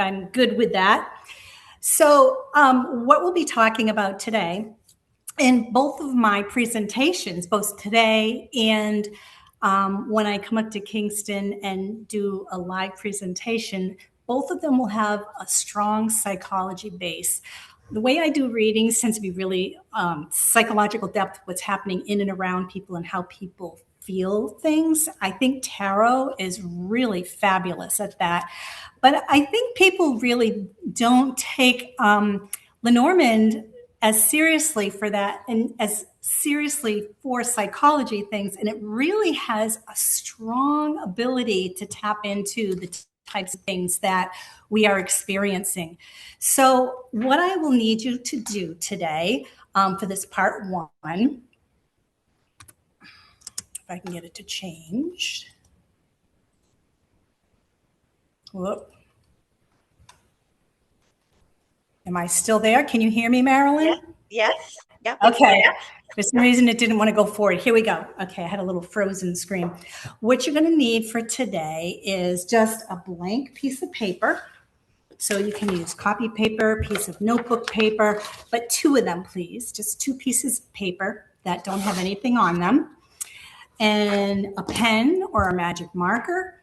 I'm good with that. So what we'll be talking about today in both of my presentations, both today and when I come up to Kingston and do a live presentation, both of them will have a strong psychology base. The way I do readings tends to be really psychological depth, what's happening in and around people and how people feel things. I think tarot is really fabulous at that. But I think people really don't take Lenormand as seriously for that and as seriously for psychology things. And it really has a strong ability to tap into the types of things that we are experiencing. So what I will need you to do today for this part one, if I can get it to change. Whoop. Am I still there? Can you hear me, Marilyn? Yes. Yep. Okay. For some reason, it didn't want to go forward. Here we go. Okay, I had a little frozen screen. What you're going to need for today is just a blank piece of paper. So you can use copy paper, piece of notebook paper, but 2 of them, please. Just 2 pieces of paper that don't have anything on them. And a pen or a magic marker.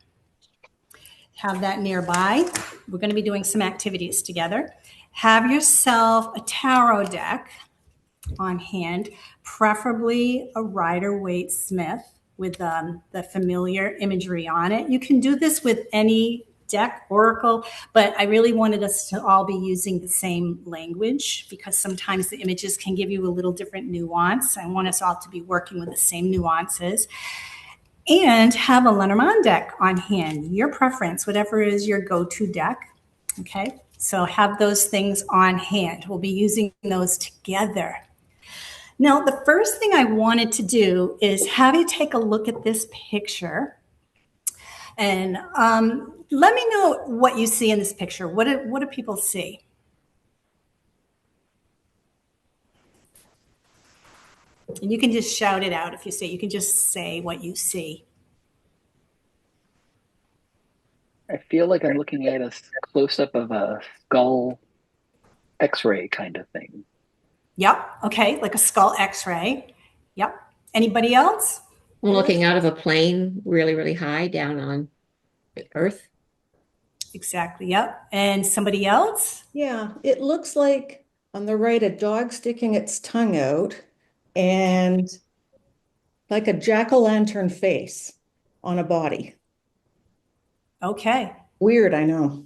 Have that nearby. We're going to be doing some activities together. Have yourself a tarot deck on hand, preferably a Rider-Waite Smith with the familiar imagery on it. You can do this with any deck, oracle, but I really wanted us to all be using the same language because sometimes the images can give you a little different nuance. I want us all to be working with the same nuances. And have a Lenormand deck on hand, your preference, whatever is your go-to deck, okay? So have those things on hand. We'll be using those together. Now, the first thing I wanted to do is have you take a look at this picture and let me know what you see in this picture. What do people see? And you can just shout it out if you see. You can just say what you see. I feel like I'm looking at a close-up of a skull X-ray kind of thing. Yep. Okay. Like a skull X-ray. Yep. Anybody else? I'm looking out of a plane really, really high down on Earth. Exactly. Yep. And somebody else? Yeah. It looks like on the right, a dog sticking its tongue out and like a jack-o'-lantern face on a body. Okay. Weird, I know.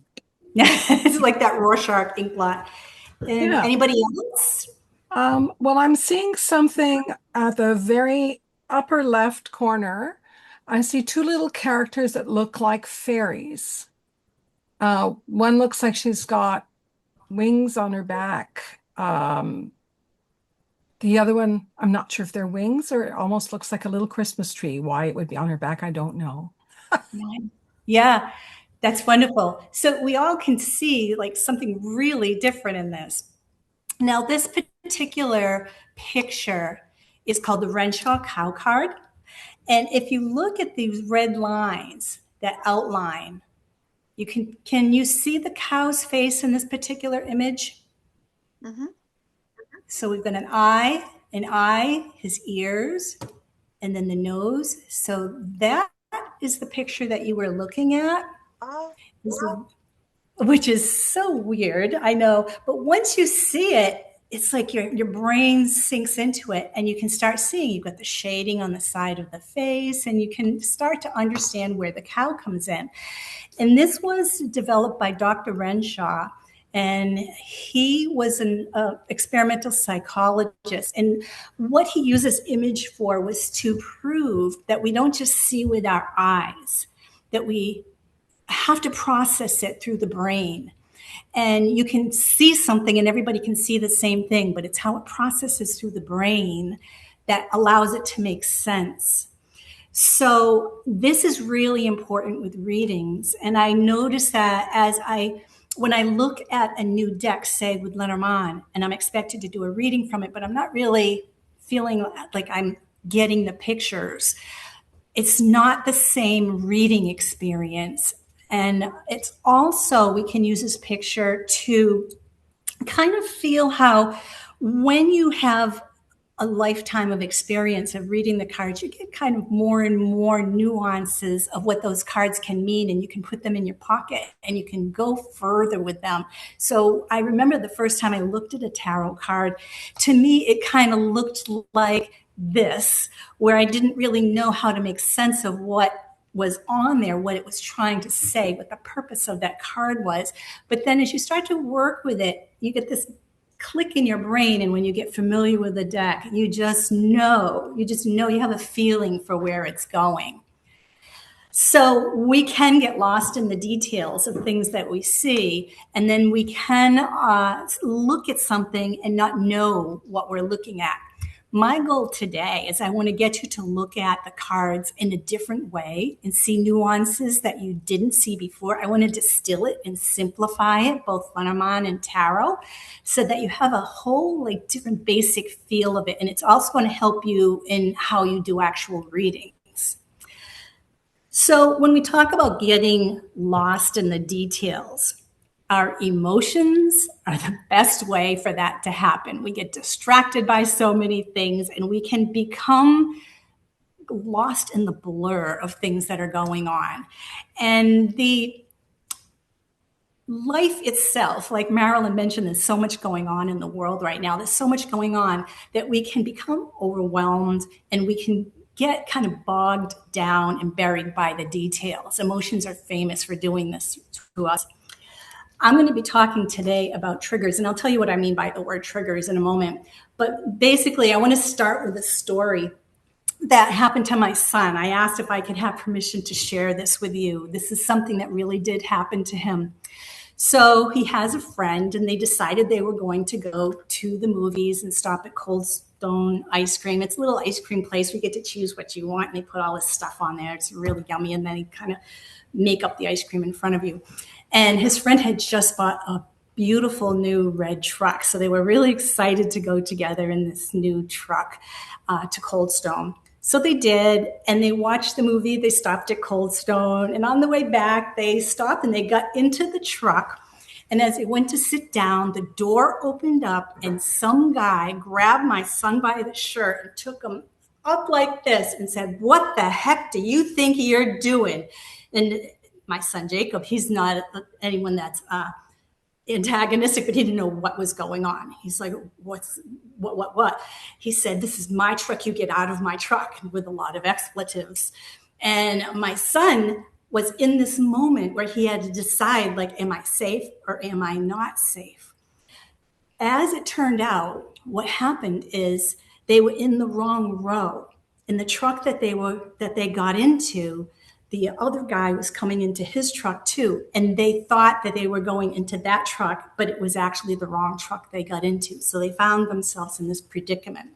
It's like that Rorschach ink blot. And anybody else? Well, I'm seeing something at the very upper left corner. I see 2 little characters that look like fairies. One looks like she's got wings on her back. The other one, I'm not sure if they're wings or it almost looks like a little Christmas tree. Why it would be on her back, I don't know. Yeah, that's wonderful. So we all can see like something really different in this. Now, this particular picture is called the Renshaw Cow card. And if you look at these red lines that outline, you can you see the cow's face in this particular image? Mm-hmm. So we've got an eye, his ears, and then the nose. So that is the picture that you were looking at. Oh, Which is so weird, I know. But once you see it, it's like your brain sinks into it and you can start seeing you've got the shading on the side of the face and you can start to understand where the cow comes in. And this was developed by Dr. Renshaw, and he was an experimental psychologist. And what he uses image for was to prove that we don't just see with our eyes, that we have to process it through the brain. And you can see something and everybody can see the same thing, but it's how it processes through the brain that allows it to make sense. So this is really important with readings. And I notice that when I look at a new deck, say with Lenormand, and I'm expected to do a reading from it, but I'm not really feeling like I'm getting the pictures. It's not the same reading experience And it's also, we can use this picture to kind of feel how when you have a lifetime of experience of reading the cards, you get kind of more and more nuances of what those cards can mean, and you can put them in your pocket and you can go further with them. So I remember the first time I looked at a tarot card, to me, it kind of looked like this, where I didn't really know how to make sense of what was on there, what it was trying to say, what the purpose of that card was. But then as you start to work with it, you get this click in your brain, and when you get familiar with the deck, you just know, you have a feeling for where it's going. So we can get lost in the details of things that we see, and then we can look at something and not know what we're looking at. My goal today is I want to get you to look at the cards in a different way and see nuances that you didn't see before. I want to distill it and simplify it, both Lenormand and Tarot, so that you have a whole like different basic feel of it. And it's also going to help you in how you do actual readings. So when we talk about getting lost in the details, our emotions are the best way for that to happen. We get distracted by so many things, and we can become lost in the blur of things that are going on. And the life itself, like Marilyn mentioned, there's so much going on in the world right now. There's so much going on that we can become overwhelmed, and we can get kind of bogged down and buried by the details. Emotions are famous for doing this to us. I'm going to be talking today about triggers, and I'll tell you what I mean by the word triggers in a moment. But basically, I want to start with a story that happened to my son. I asked if I could have permission to share this with you. This is something that really did happen to him. So he has a friend, and they decided they were going to go to the movies and stop at Cold Stone Ice Cream. It's a little ice cream place. We get to choose what you want, and they put all this stuff on there. It's really yummy, and then they kind of make up the ice cream in front of you. And his friend had just bought a beautiful new red truck. So they were really excited to go together in this new truck to Cold Stone. So they did, and they watched the movie. They stopped at Cold Stone, and on the way back, they stopped and they got into the truck. And as they went to sit down, the door opened up, and some guy grabbed my son by the shirt and took him up like this and said, "What the heck do you think you're doing?" And my son Jacob, he's not anyone that's antagonistic, but he didn't know what was going on. He's like, what? He said, "This is my truck. You get out of my truck," with a lot of expletives. And my son was in this moment where he had to decide, like, am I safe or am I not safe? As it turned out, what happened is they were in the wrong row. In the truck that they got into, the other guy was coming into his truck too, and they thought that they were going into that truck, but it was actually the wrong truck they got into. So they found themselves in this predicament.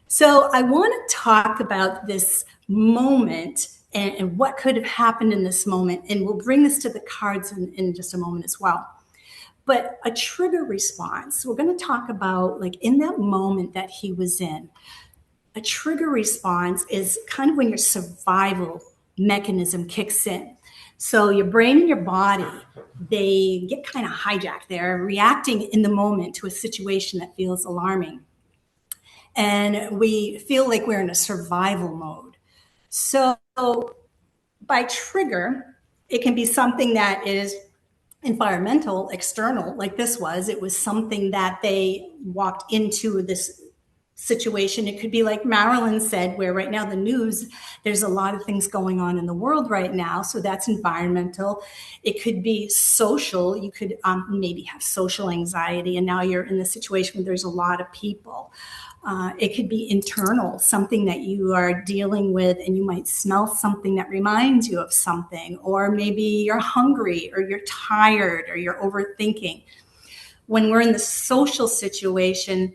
So I want to talk about this moment and what could have happened in this moment, and we'll bring this to the cards in just a moment as well. But a trigger response, we're going to talk about, like, in that moment that he was in, a trigger response is kind of when your survival mechanism kicks in. So your brain and your body, they get kind of hijacked. They're reacting in the moment to a situation that feels alarming. And we feel like we're in a survival mode. So by trigger, it can be something that is environmental, external, like this was. It was something that they walked into this situation. It could be like Marilyn said, where right now the news, there's a lot of things going on in the world right now. So that's environmental. It could be social. You could maybe have social anxiety, and now you're in the situation where there's a lot of people. It could be internal, something that you are dealing with, and you might smell something that reminds you of something, or maybe you're hungry, or you're tired, or you're overthinking. When we're in the social situation,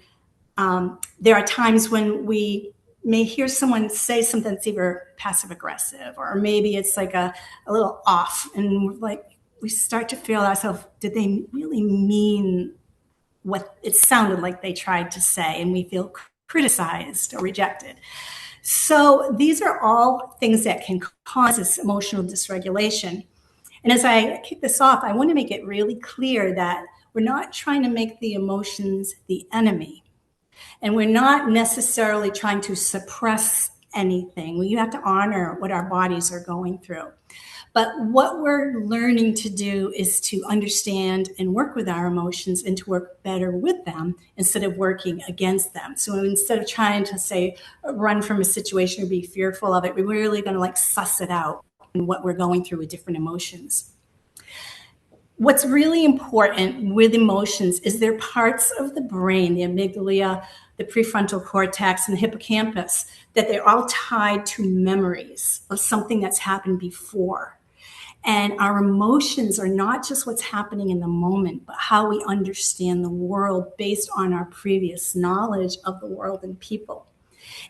there are times when we may hear someone say something that's either passive aggressive, or maybe it's like a little off, and like we start to feel ourselves, did they really mean what it sounded like they tried to say? And we feel criticized or rejected. So these are all things that can cause this emotional dysregulation. And as I kick this off, I want to make it really clear that we're not trying to make the emotions the enemy. And we're not necessarily trying to suppress anything. You have to honor what our bodies are going through. But what we're learning to do is to understand and work with our emotions and to work better with them instead of working against them. So instead of trying to say, run from a situation or be fearful of it, we're really going to like suss it out and what we're going through with different emotions. What's really important with emotions is they're parts of the brain, the amygdala, the prefrontal cortex, and the hippocampus, that they're all tied to memories of something that's happened before. And our emotions are not just what's happening in the moment, but how we understand the world based on our previous knowledge of the world and people.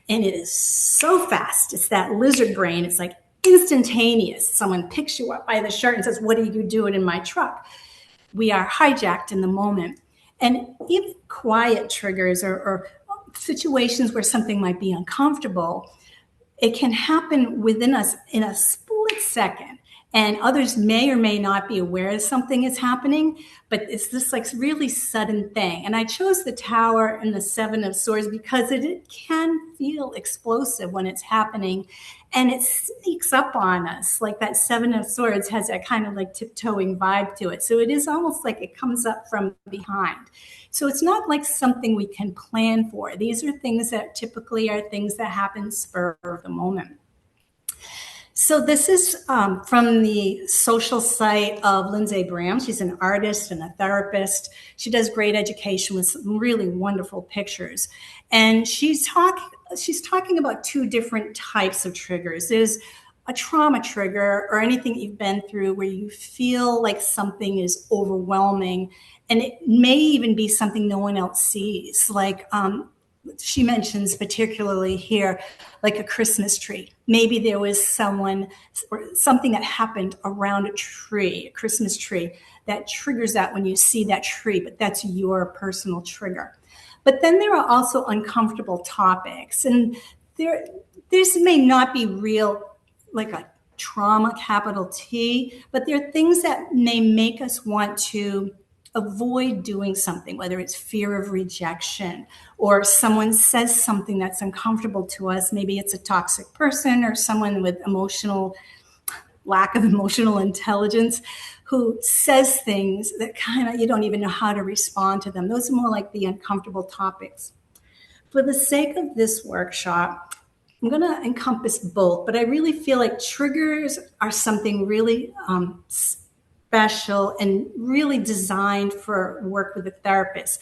And it is so fast. It's that lizard brain. It's like instantaneous. Someone picks you up by the shirt and says, "What are you doing in my truck?" We are hijacked in the moment. And even quiet triggers or situations where something might be uncomfortable, it can happen within us in a split second. And others may or may not be aware something is happening, but it's this like really sudden thing. And I chose the Tower and the Seven of Swords because it can feel explosive when it's happening, and it sneaks up on us. Like that Seven of Swords has that kind of like tiptoeing vibe to it. So it is almost like it comes up from behind. So it's not like something we can plan for. These are things that typically are things that happen spur of the moment. So this is from the social site of Lindsay Bram. She's an artist and a therapist. She does great education with some really wonderful pictures. And she's talking about two different types of triggers. There's a trauma trigger or anything you've been through where you feel like something is overwhelming, and it may even be something no one else sees. Like she mentions particularly here, like a Christmas tree. Maybe there was someone or something that happened around a tree, a Christmas tree, that triggers that when you see that tree, but that's your personal trigger. But then there are also uncomfortable topics, and this may not be real, like a trauma, capital T, but there are things that may make us want to avoid doing something, whether it's fear of rejection or someone says something that's uncomfortable to us. Maybe it's a toxic person or someone with lack of emotional intelligence who says things that kind of, you don't even know how to respond to them. Those are more like the uncomfortable topics. For the sake of this workshop, I'm going to encompass both, but I really feel like triggers are something really special and really designed for work with a therapist.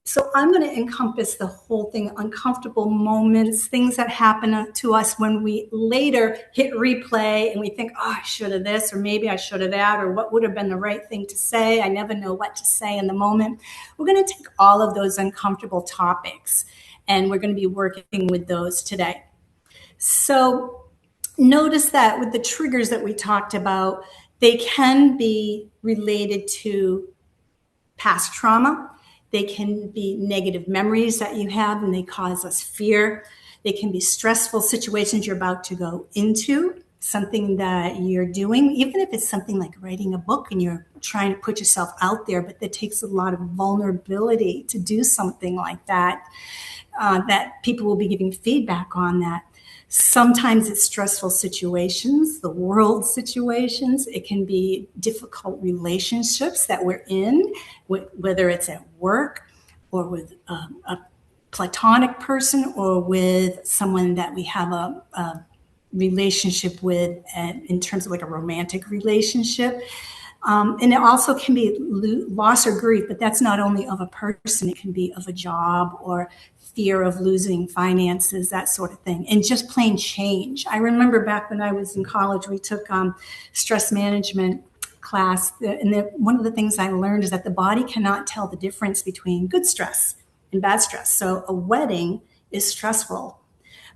So I'm going to encompass the whole thing, uncomfortable moments, things that happen to us when we later hit replay and we think, oh, I should have this, or maybe I should have that, or what would have been the right thing to say. I never know what to say in the moment. We're going to take all of those uncomfortable topics, and we're going to be working with those today. So notice that with the triggers that we talked about, they can be related to past trauma. They can be negative memories that you have and they cause us fear. They can be stressful situations you're about to go into, something that you're doing, even if it's something like writing a book and you're trying to put yourself out there, but that takes a lot of vulnerability to do something like that, that people will be giving feedback on that. Sometimes it's stressful situations, the world situations. It can be difficult relationships that we're in, whether it's at work or with a platonic person or with someone that we have a relationship with in terms of like a romantic relationship. And it also can be loss or grief, but that's not only of a person, it can be of a job or fear of losing finances, that sort of thing, and just plain change. I remember back when I was in college, we took stress management class, and one of the things I learned is that the body cannot tell the difference between good stress and bad stress. So a wedding is stressful,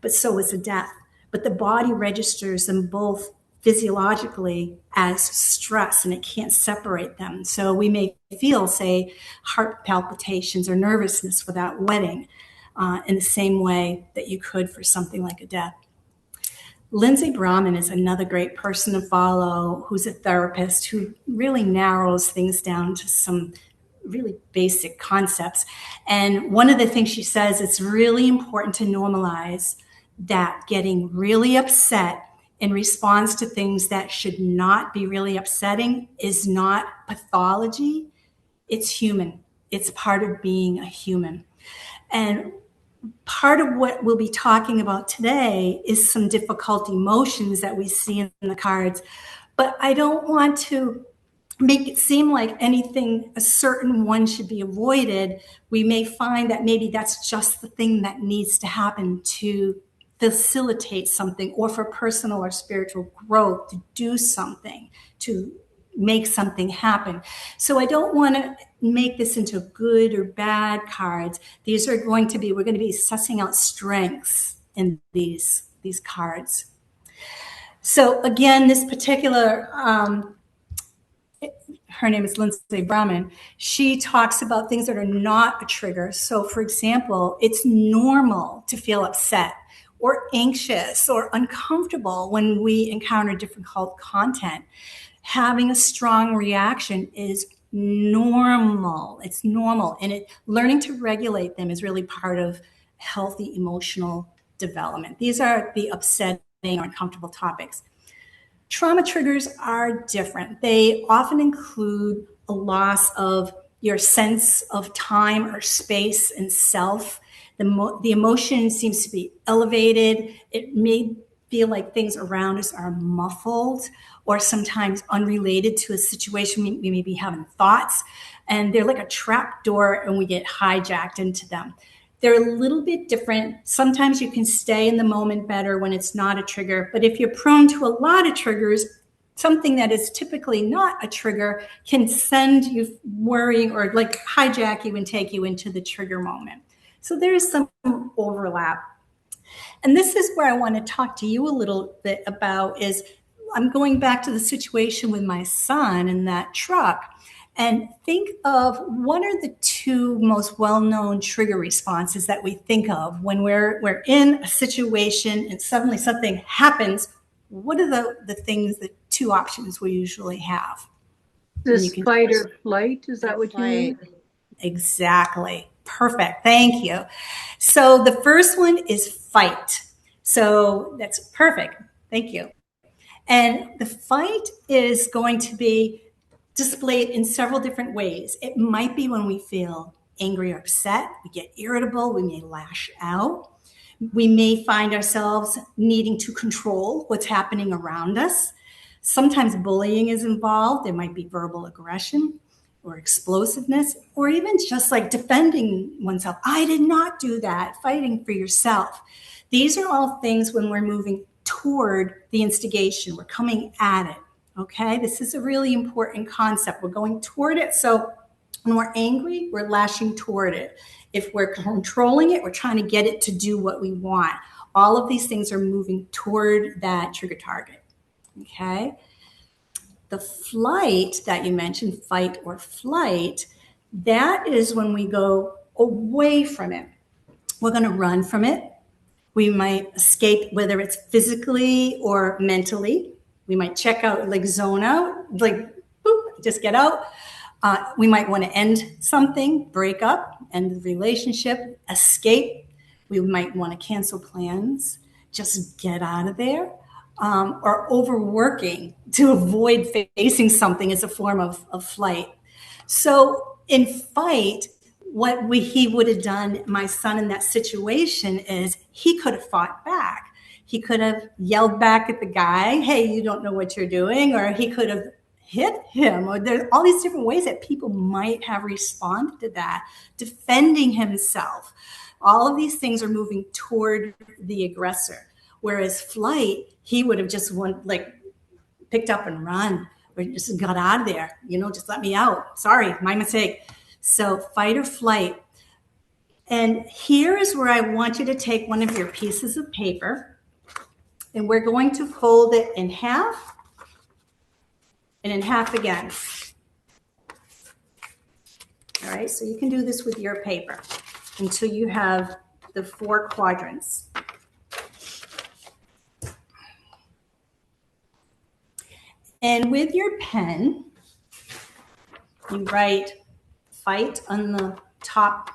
but so is a death. But the body registers them both physiologically as stress, and it can't separate them. So we may feel, say, heart palpitations or nervousness for that wedding in the same way that you could for something like a death. Lindsay Brahman is another great person to follow, who's a therapist who really narrows things down to some really basic concepts. And one of the things she says, it's really important to normalize that getting really upset in response to things that should not be really upsetting is not pathology. It's human. It's part of being a human. And part of what we'll be talking about today is some difficult emotions that we see in the cards. But I don't want to make it seem like anything, a certain one should be avoided. We may find that maybe that's just the thing that needs to happen to facilitate something, or for personal or spiritual growth, to do something, to make something happen. So I don't want to make this into good or bad cards. These are going to be, we're going to be sussing out strengths in these cards. So again, this particular, her name is Lindsay Brahman. She talks about things that are not a trigger. So for example, it's normal to feel upset or anxious or uncomfortable when we encounter difficult content. Having a strong reaction is normal. It's normal. And learning to regulate them is really part of healthy emotional development. These are the upsetting or uncomfortable topics. Trauma triggers are different. They often include a loss of your sense of time or space and self. The emotion seems to be elevated. It may feel like things around us are muffled or sometimes unrelated to a situation. We may be having thoughts, and they're like a trap door, and we get hijacked into them. They're a little bit different. Sometimes you can stay in the moment better when it's not a trigger. But if you're prone to a lot of triggers, something that is typically not a trigger can send you worrying or like hijack you and take you into the trigger moment. So there is some overlap. And this is where I want to talk to you a little bit about is I'm going back to the situation with my son in that truck. And think of what are the two most well-known trigger responses that we think of when we're in a situation and suddenly something happens. What are the things, the two options we usually have? This fight or flight, is that what you mean? Exactly. Perfect. Thank you. So the first one is fight. So that's perfect. Thank you. And the fight is going to be displayed in several different ways. It might be when we feel angry or upset, we get irritable, we may lash out. We may find ourselves needing to control what's happening around us. Sometimes bullying is involved. There might be verbal aggression or explosiveness, or even just like defending oneself. I did not do that, fighting for yourself. These are all things when we're moving toward the instigation, we're coming at it. Okay, this is a really important concept. We're going toward it. So when we're angry, we're lashing toward it. If we're controlling it, we're trying to get it to do what we want. All of these things are moving toward that trigger target. Okay. The flight that you mentioned, fight or flight, that is when we go away from it. We're going to run from it. We might escape, whether it's physically or mentally. We might check out, like zone out, like boop, just get out. We might want to end something, break up, end the relationship, escape. We might want to cancel plans, just get out of there. Or overworking to avoid facing something is a form of flight. So in fight, what he would have done, my son in that situation, is he could have fought back. He could have yelled back at the guy, hey, you don't know what you're doing, or he could have hit him, or there's all these different ways that people might have responded to that, defending himself. All of these things are moving toward the aggressor. Whereas flight, he would have just picked up and run, or just got out of there, just let me out. Sorry, my mistake. So fight or flight. And here is where I want you to take one of your pieces of paper, and we're going to fold it in half and in half again. All right, so you can do this with your paper until you have the 4 quadrants. And with your pen, you write fight on the top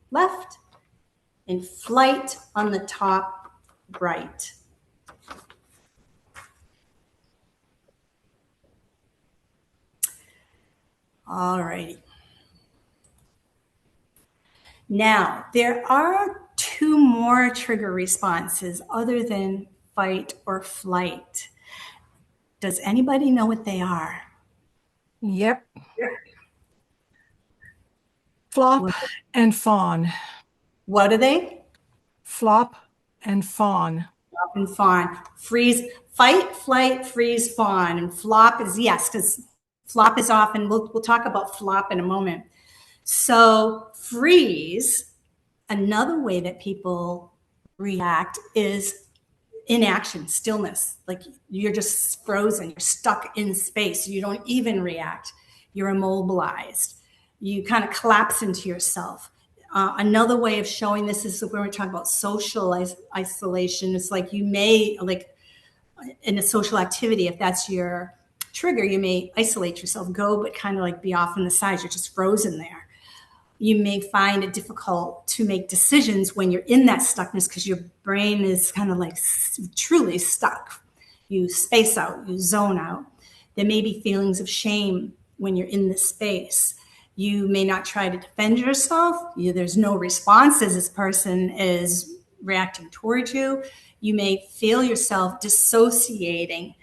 left and flight on the top right. All righty. Now, there are two more trigger responses other than fight or flight. Does anybody know what they are? Yep. Flop What? and fawn. What are they? Flop and fawn. Flop and fawn. Freeze, fight, flight, freeze, fawn. And flop is yes, because flop is often, we'll talk about flop in a moment. So freeze, another way that people react is inaction, stillness. Like you're just frozen, you're stuck in space. You don't even react. You're immobilized. You kind of collapse into yourself. Another way of showing this is when we're talking about social isolation. It's like you may, like in a social activity, if that's your trigger, you may isolate yourself, go, but kind of like be off on the sides. You're just frozen there. You may find it difficult to make decisions when you're in that stuckness because your brain is kind of like truly stuck. You space out, you zone out. There may be feelings of shame when you're in this space. You may not try to defend yourself. There's no response as this person is reacting towards you. You may feel yourself dissociating.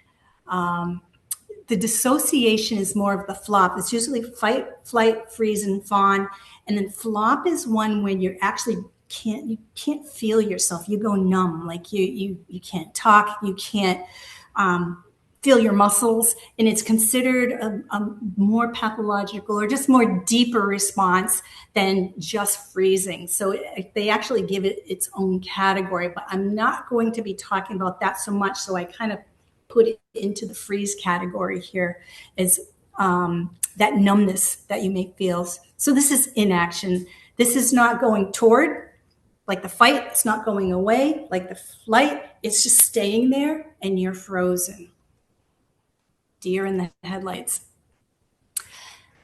The dissociation is more of the flop. It's usually fight, flight, freeze, and fawn. And then flop is one when you're actually you can't feel yourself. You go numb, like you can't talk, you can't feel your muscles, and it's considered a more pathological or just more deeper response than just freezing. So they actually give it its own category, but I'm not going to be talking about that so much. So I kind of put it into the freeze category here as that numbness that you may feel. So this is inaction. This is not going toward, like the fight, it's not going away. Like the flight, it's just staying there and you're frozen. Deer in the headlights.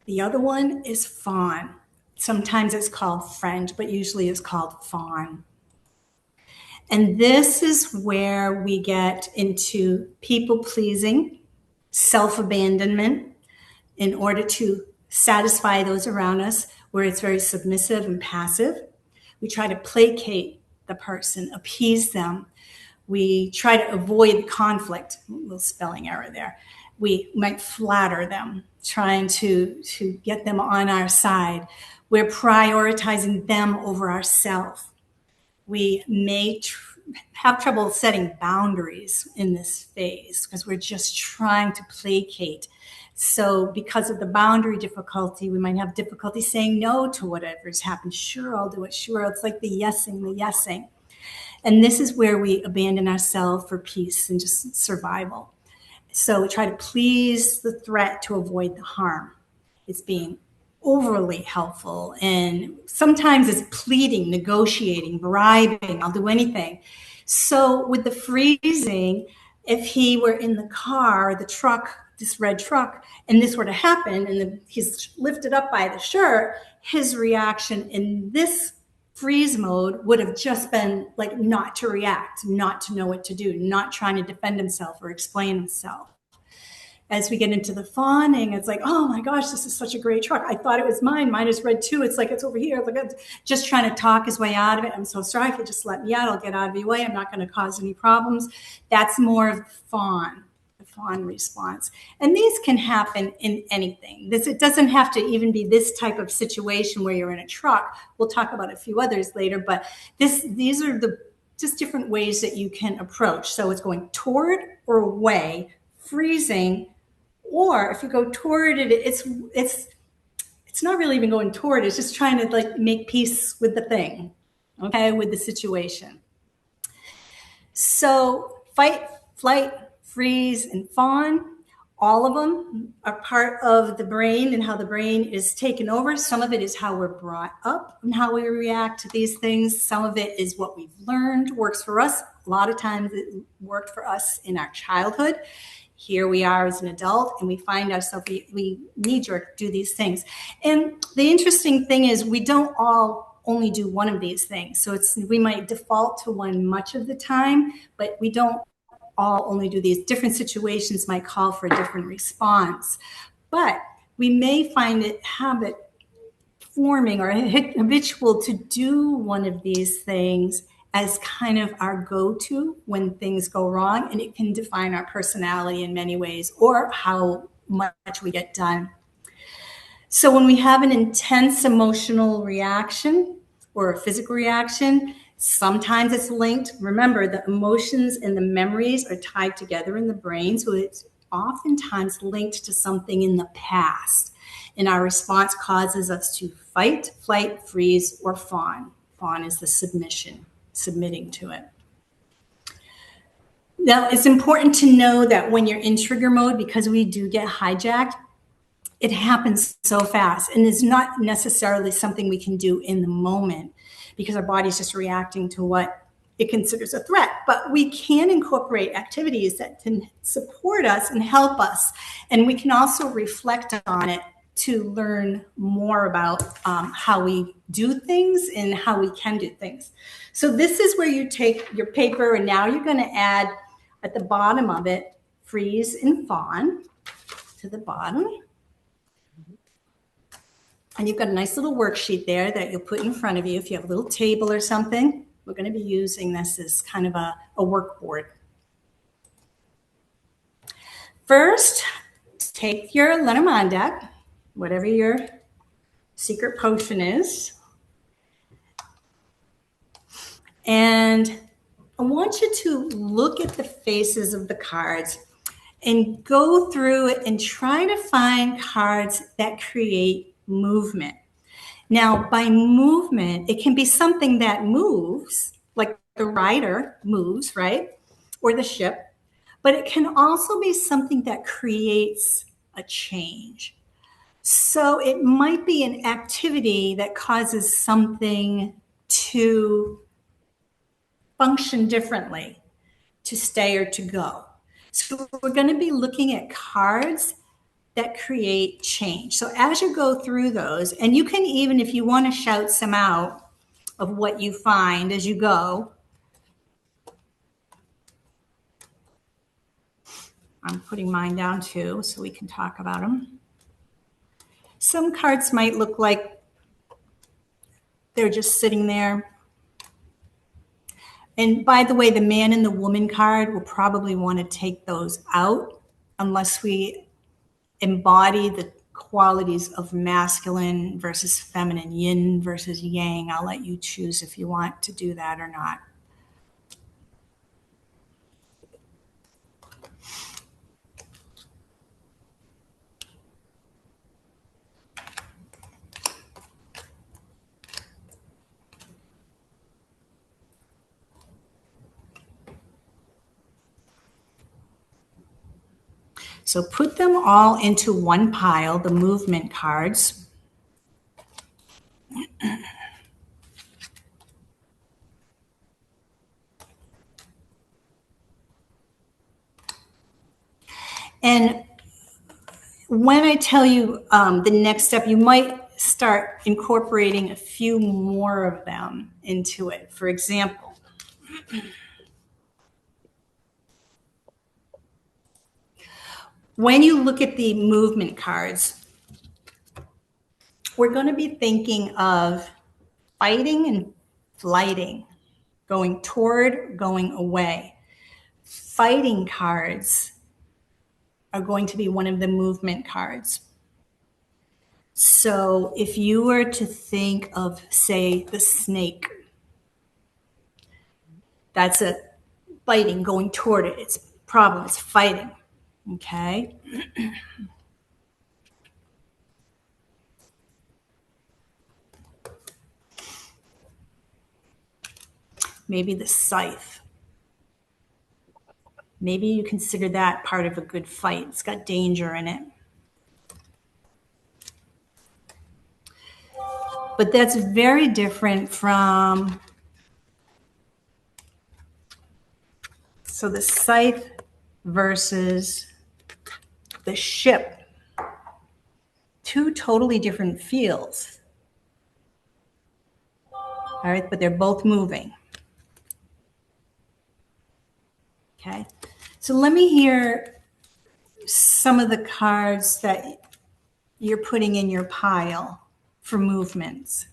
The other one is fawn. Sometimes it's called friend, but usually it's called fawn. And this is where we get into people pleasing, self-abandonment in order to satisfy those around us, where it's very submissive and passive. We try to placate the person, appease them. We try to avoid conflict. A little spelling error there. We might flatter them, trying to get them on our side. We're prioritizing them over ourselves. We may have trouble setting boundaries in this phase because we're just trying to placate. So because of the boundary difficulty, we might have difficulty saying no to whatever's happened. Sure, I'll do it. Sure, it's like the yesing. And this is where we abandon ourselves for peace and just survival. So we try to please the threat to avoid the harm. It's being overly helpful, and sometimes it's pleading, negotiating, bribing, I'll do anything. So with the freezing, if he were in the car, the truck, this red truck, and this were to happen, and he's lifted up by the shirt, his reaction in this freeze mode would have just been like not to react, not to know what to do, not trying to defend himself or explain himself. As we get into the fawning, it's like, oh my gosh, this is such a great truck. I thought it was mine. Mine is red too. It's like, it's over here. Look at just trying to talk his way out of it. I'm so sorry. If you just let me out, I'll get out of your way. I'm not going to cause any problems. That's more of the fawn response. And these can happen in anything. It doesn't have to even be this type of situation where you're in a truck. We'll talk about a few others later, but these are the just different ways that you can approach. So it's going toward or away, freezing, or if you go toward it, it's not really even going toward it. It's just trying to like make peace with the thing, okay, with the situation. So fight, flight, freeze, and fawn, all of them are part of the brain and how the brain is taken over. Some of it is how we're brought up and how we react to these things. Some of it is what we've learned works for us. A lot of times it worked for us in our childhood. here we are as an adult and we find ourselves, we knee-jerk do these things. And the interesting thing is we don't all only do one of these things. So we might default to one much of the time, but we don't all only do these. Different situations might call for a different response. But we may find it habit forming or habitual to do one of these things as kind of our go-to when things go wrong, and it can define our personality in many ways or how much we get done. So when we have an intense emotional reaction or a physical reaction, sometimes it's linked. Remember, the emotions and the memories are tied together in the brain, so it's oftentimes linked to something in the past. And our response causes us to fight, flight, freeze, or fawn. Fawn is the submitting to it. Now, it's important to know that when you're in trigger mode, because we do get hijacked, it happens so fast, and it's not necessarily something we can do in the moment because our body's just reacting to what it considers a threat. But we can incorporate activities that can support us and help us. And we can also reflect on it to learn more about how we do things and how we can do things. So this is where you take your paper, and now you're going to add at the bottom of it, freeze and fawn to the bottom. And you've got a nice little worksheet there that you'll put in front of you if you have a little table or something. We're going to be using this as kind of a workboard. First, take your Lenormand deck, whatever your secret potion is. And I want you to look at the faces of the cards and go through it and try to find cards that create movement. Now, by movement, it can be something that moves, like the rider moves, right? Or the ship. But it can also be something that creates a change. So it might be an activity that causes something to function differently, to stay or to go. So we're going to be looking at cards that create change. So as you go through those, and you can even, if you want to shout some out of what you find as you go. I'm putting mine down too, so we can talk about them. Some cards might look like they're just sitting there. And by the way, the man and the woman card will probably want to take those out unless we embody the qualities of masculine versus feminine, yin versus yang. I'll let you choose if you want to do that or not. So put them all into one pile, the movement cards. And when I tell you the next step, you might start incorporating a few more of them into it. For example, when you look at the movement cards, we're going to be thinking of fighting and flighting, going toward, going away. Fighting cards are going to be one of the movement cards. So if you were to think of, say, the snake, that's a fighting, going toward it. It's problem, it's fighting. Okay. Maybe the scythe. Maybe you consider that part of a good fight. It's got danger in it. But that's very different from, so the scythe versus the ship. Two totally different feels. All right, but they're both moving. Okay, so let me hear some of the cards that you're putting in your pile for movements.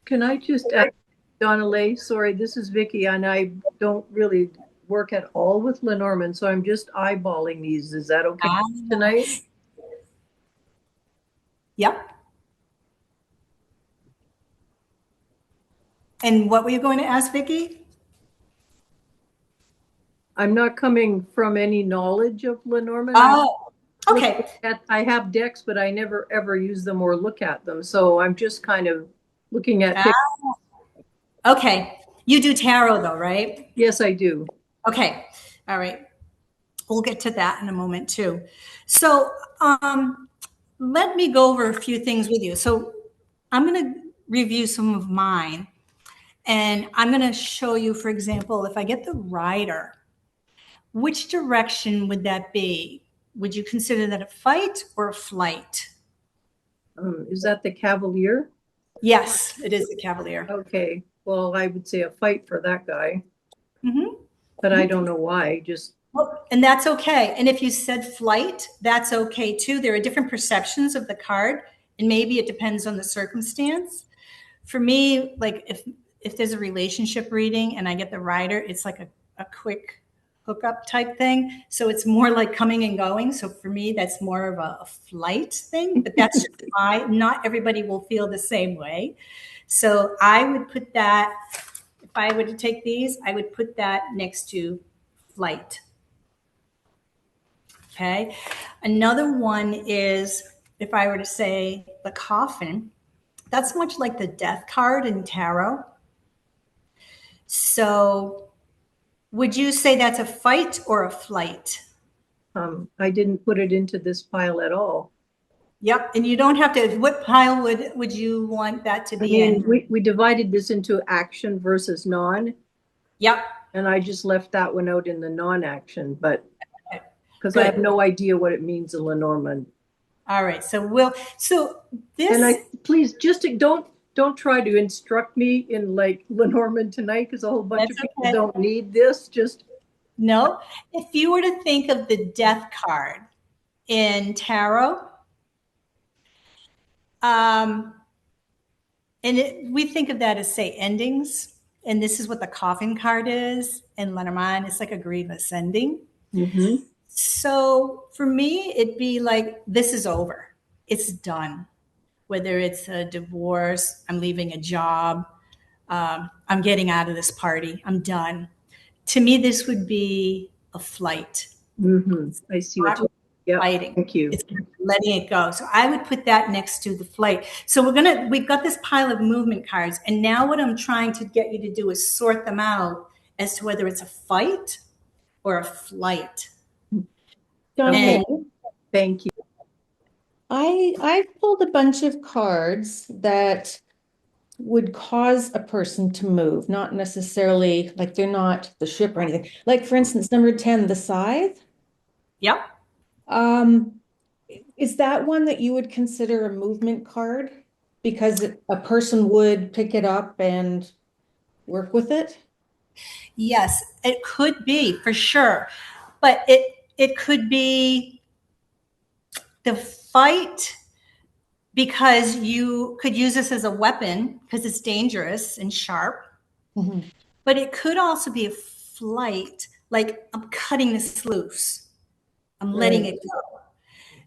Can I just ask, Donnaleigh, sorry, this is Vicky, and I don't really work at all with Lenormand, so I'm just eyeballing these. Is that okay tonight? Yep. And what were you going to ask, Vicky? I'm not coming from any knowledge of Lenormand. Oh, okay. I have decks, but I never ever use them or look at them. So I'm just kind of looking at. Okay. You do tarot though, right? Yes, I do. Okay. All right. We'll get to that in a moment too. So let me go over a few things with you. So I'm going to review some of mine. And I'm going to show you, for example, if I get the rider, which direction would that be? Would you consider that a fight or a flight? Is that the Cavalier? Yes, it is the Cavalier. Okay. Well, I would say a fight for that guy. Mm-hmm. But I don't know why. Just Well, and that's okay. And if you said flight, that's okay too. There are different perceptions of the card, and maybe it depends on the circumstance. For me, like if there's a relationship reading and I get the rider, it's like a quick hookup type thing. So it's more like coming and going. So for me, that's more of a flight thing, but that's just not everybody will feel the same way. So I would put that, if I were to take these, I would put that next to flight. Okay. Another one is if I were to say the coffin, that's much like the death card in tarot. So would you say that's a fight or a flight? I didn't put it into this pile at all. Yep. And you don't have to, what pile would you want that to be in? We divided this into action versus non. Yep. And I just left that one out in the non-action, but because Good. I have no idea what it means in Lenormand. All right. So this. And please just don't try to instruct me in like Lenormand tonight, because a whole bunch of people don't need this. Just no. If you were to think of the death card in tarot, we think of that as, say, endings. And this is what the coffin card is. In Lenormand, it's like a grievous ending. Mm-hmm. So for me, it'd be like, this is over. It's done. Whether it's a divorce, I'm leaving a job, I'm getting out of this party, I'm done. To me, this would be a flight. Mm-hmm. I see what you're fighting. Thank you. It's letting it go. So I would put that next to the flight. So we've got this pile of movement cards. And now what I'm trying to get you to do is sort them out as to whether it's a fight or a flight. Okay. Thank you. I pulled a bunch of cards that would cause a person to move, not necessarily like they're not the ship or anything. Like for instance, number 10, the scythe. Yep. Is that one that you would consider a movement card? Because a person would pick it up and work with it? Yes, it could be for sure. But it could be the fight because you could use this as a weapon because it's dangerous and sharp. Mm-hmm. But it could also be a flight, like I'm cutting this loose. I'm letting it go.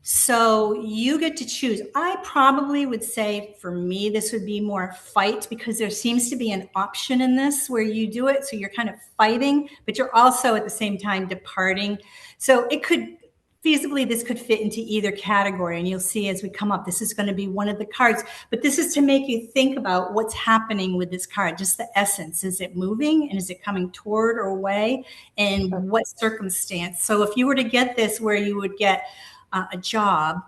So you get to choose. I probably would say for me, this would be more fight because there seems to be an option in this where you do it. So you're kind of fighting, but you're also at the same time departing. So it could feasibly, this could fit into either category. And you'll see as we come up, this is going to be one of the cards. But this is to make you think about what's happening with this card, just the essence. Is it moving and is it coming toward or away? And what circumstance? So if you were to get this where you would get a job,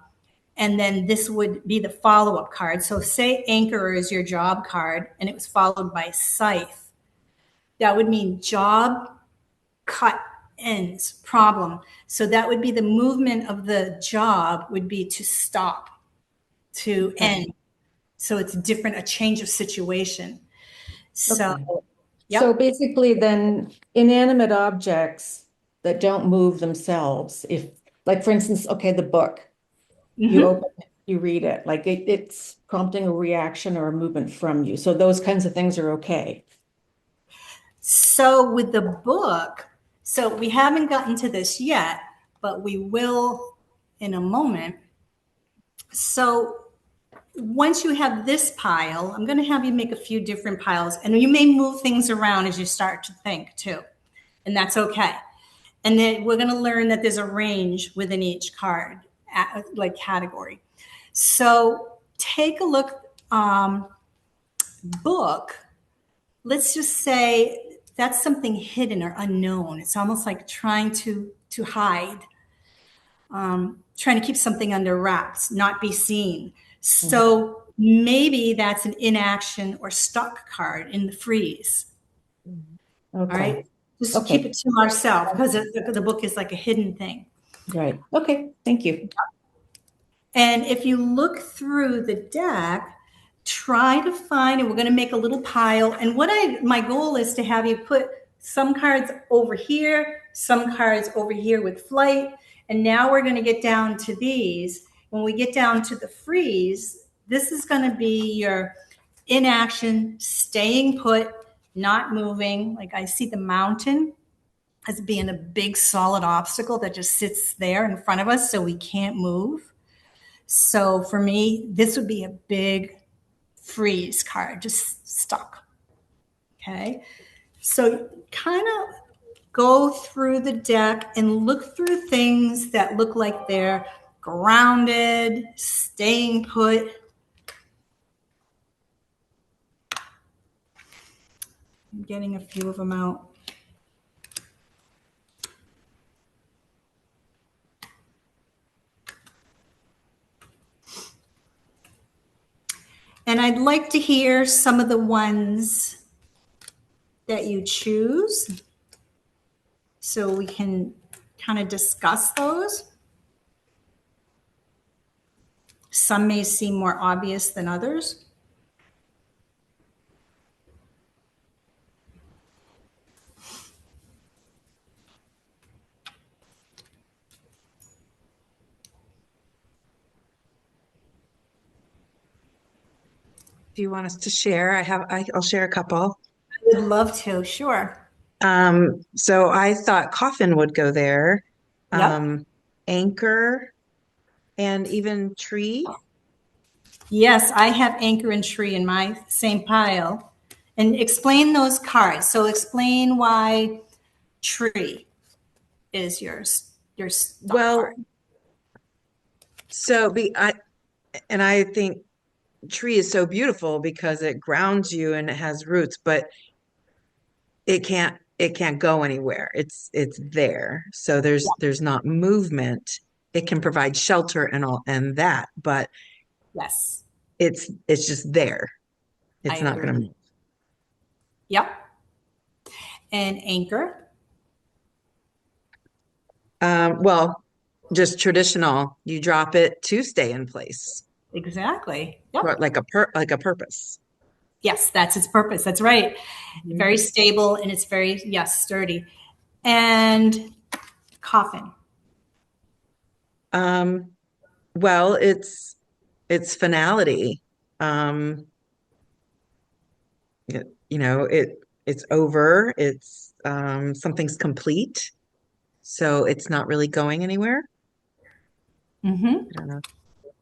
and then this would be the follow-up card. So say anchor is your job card and it was followed by scythe. That would mean job, cut, ends, problem. So that would be the movement of the job would be to stop, to end. So it's different, a change of situation. So, Okay. yep. So basically then inanimate objects that don't move themselves, if, like, for instance, okay, the book, you Mhm. open it, you read it, like it's prompting a reaction or a movement from you. So those kinds of things are okay. So with the book, so we haven't gotten to this yet, but we will in a moment. So once you have this pile, I'm going to have you make a few different piles, and you may move things around as you start to think too, and that's okay. And then we're going to learn that there's a range within each card, like category. So take a look. Book, let's just say that's something hidden or unknown. It's almost like trying to hide, trying to keep something under wraps, not be seen. So maybe that's an inaction or stuck card in the freeze. All Okay, right. Just Okay. keep it to ourselves because the book is like a hidden thing. right. Okay, thank you. And if you look through the deck, try to find, and we're going to make a little pile. And my goal is to have you put some cards over here, some cards over here with flight. And now we're going to get down to these. When we get down to the freeze, this is going to be your inaction, staying put, not moving. Like I see the mountain as being a big solid obstacle that just sits there in front of us so we can't move. So for me, this would be a big freeze card, just stuck. Okay. So kind of go through the deck and look through things that look like they're grounded, staying put. I'm getting a few of them out. And I'd like to hear some of the ones that you choose so we can kind of discuss those. Some may seem more obvious than others. Do you want us to share? I'll share a couple. I would love to, sure. So I thought coffin would go there. Yep. Anchor and even tree. Yes, I have anchor and tree in my same pile. And explain those cards. So explain why tree is your stock Well, card. so I think tree is so beautiful because it grounds you and it has roots, but it can't go anywhere. It's there. So there's not movement. It can provide shelter and all and that, but Yes, it's just there. It's I not agree. going to move. Yep. And anchor. Well, just traditional. You drop it to stay in place, Exactly. Yep. but like a purpose. Yes, that's its purpose. That's right. Very stable and it's very, yes, sturdy. And coffin. Well, it's finality. It's over. It's something's complete. So it's not really going anywhere. Mm-hmm. I don't know.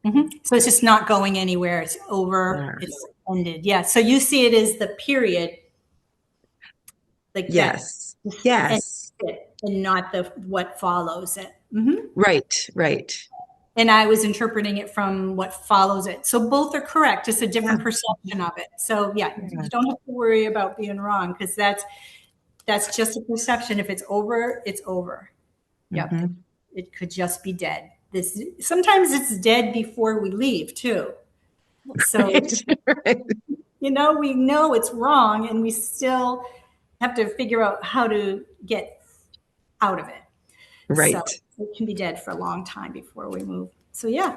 Mm-hmm. So it's just not going anywhere. It's over. Yeah. It's ended. Yeah. So you see it as the period. Like Yes. that. Yes. And not the what follows it. Mm-hmm. Right. And I was interpreting it from what follows it. So both are correct. It's a different perception of it. So yeah, you don't have to worry about being wrong because that's just a perception. If it's over, it's over. Yep. Mhm. It could just be dead. Sometimes it's dead before we leave too. So Right. we know it's wrong and we still have to figure out how to get out of it. Right. So it can be dead for a long time before we move. So yeah.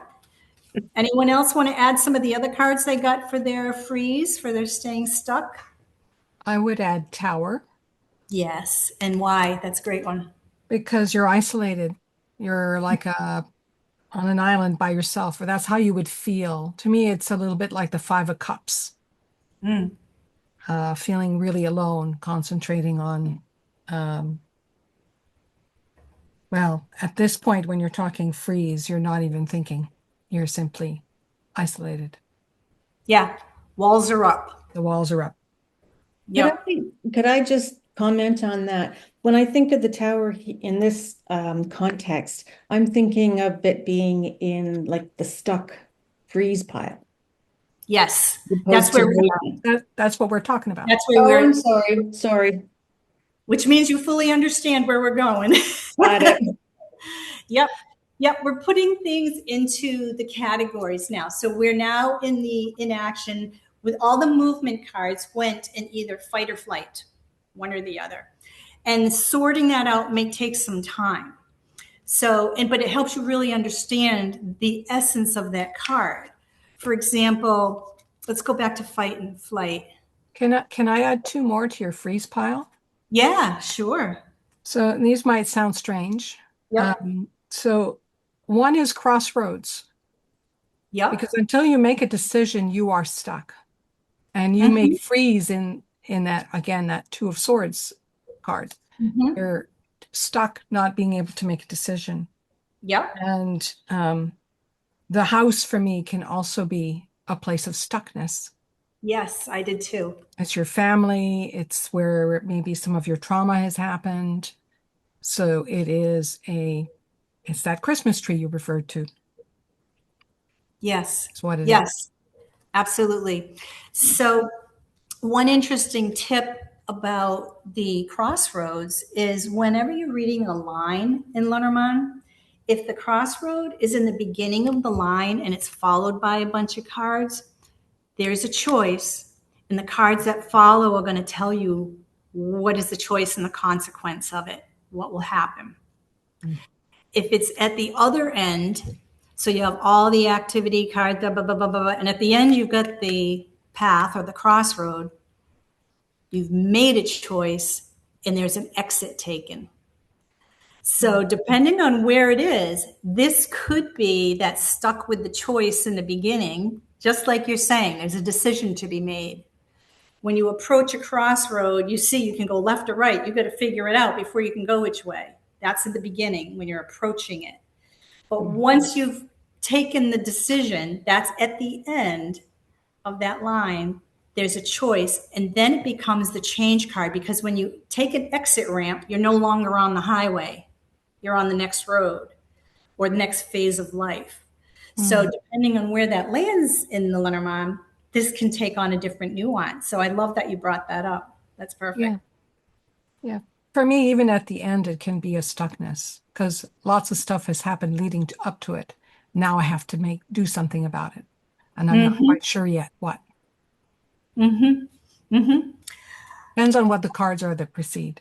Anyone else want to add some of the other cards they got for their freeze, for their staying stuck? I would add Tower Yes. And why? That's a great one. because you're isolated. You're like on an island by yourself, or that's how you would feel. To me, it's a little bit like the Five of Cups, Mm. feeling really alone, concentrating on, well, at this point, when you're talking freeze, you're not even thinking. You're simply isolated. Yeah. Walls are up. The walls are up. Yep. Could I just comment on that? When I think of the tower in this context, I'm thinking of it being in like the stuck freeze pile. Yes. as That's opposed where to we moving. That's what we're talking about. That's where Oh, we're, I'm sorry. which means you fully understand where we're going. Got it. Yep. Yep. We're putting things into the categories now. So we're now in the inaction with all the movement cards went in either fight or flight, one or the other. And sorting that out may take some time. So, but it helps you really understand the essence of that card. For example, let's go back to fight and flight. Can I add two more to your freeze pile? Yeah, sure. So these might sound strange. Yep. So one is crossroads, Yep. because until you make a decision, you are stuck. And you may freeze in that, again, that Two of Swords card. Mhm. You're stuck not being able to make a decision. Yep. And the house for me can also be a place of stuckness. Yes, I did too. It's your family. It's where maybe some of your trauma has happened. So it's that Christmas tree you referred to. Yes. That's what it is. Yes, absolutely. So one interesting tip about the crossroads is whenever you're reading a line in Lenormand, if the crossroad is in the beginning of the line and it's followed by a bunch of cards, there's a choice, and the cards that follow are going to tell you what is the choice and the consequence of it, what will happen. If it's at the other end, so you have all the activity cards, blah, blah, blah, blah, blah, and at the end you've got the path or the crossroad, you've made a choice and there's an exit taken. So depending on where it is, this could be that stuck with the choice in the beginning, just like you're saying, there's a decision to be made. When you approach a crossroad, you see you can go left or right. You've got to figure it out before you can go which way. That's at the beginning when you're approaching it. But once you've taken the decision, that's at the end of that line, there's a choice. And then it becomes the change card, because when you take an exit ramp, you're no longer on the highway. You're on the next road or the next phase of life. So depending on where that lands in the Lenormand, this can take on a different nuance. So I love that you brought that up. That's perfect. Yeah. Yeah. For me, even at the end, it can be a stuckness because lots of stuff has happened leading up to it. Now I have to do something about it. And I'm not quite sure yet what. Mm-hmm. Mm-hmm. Depends on what the cards are that precede.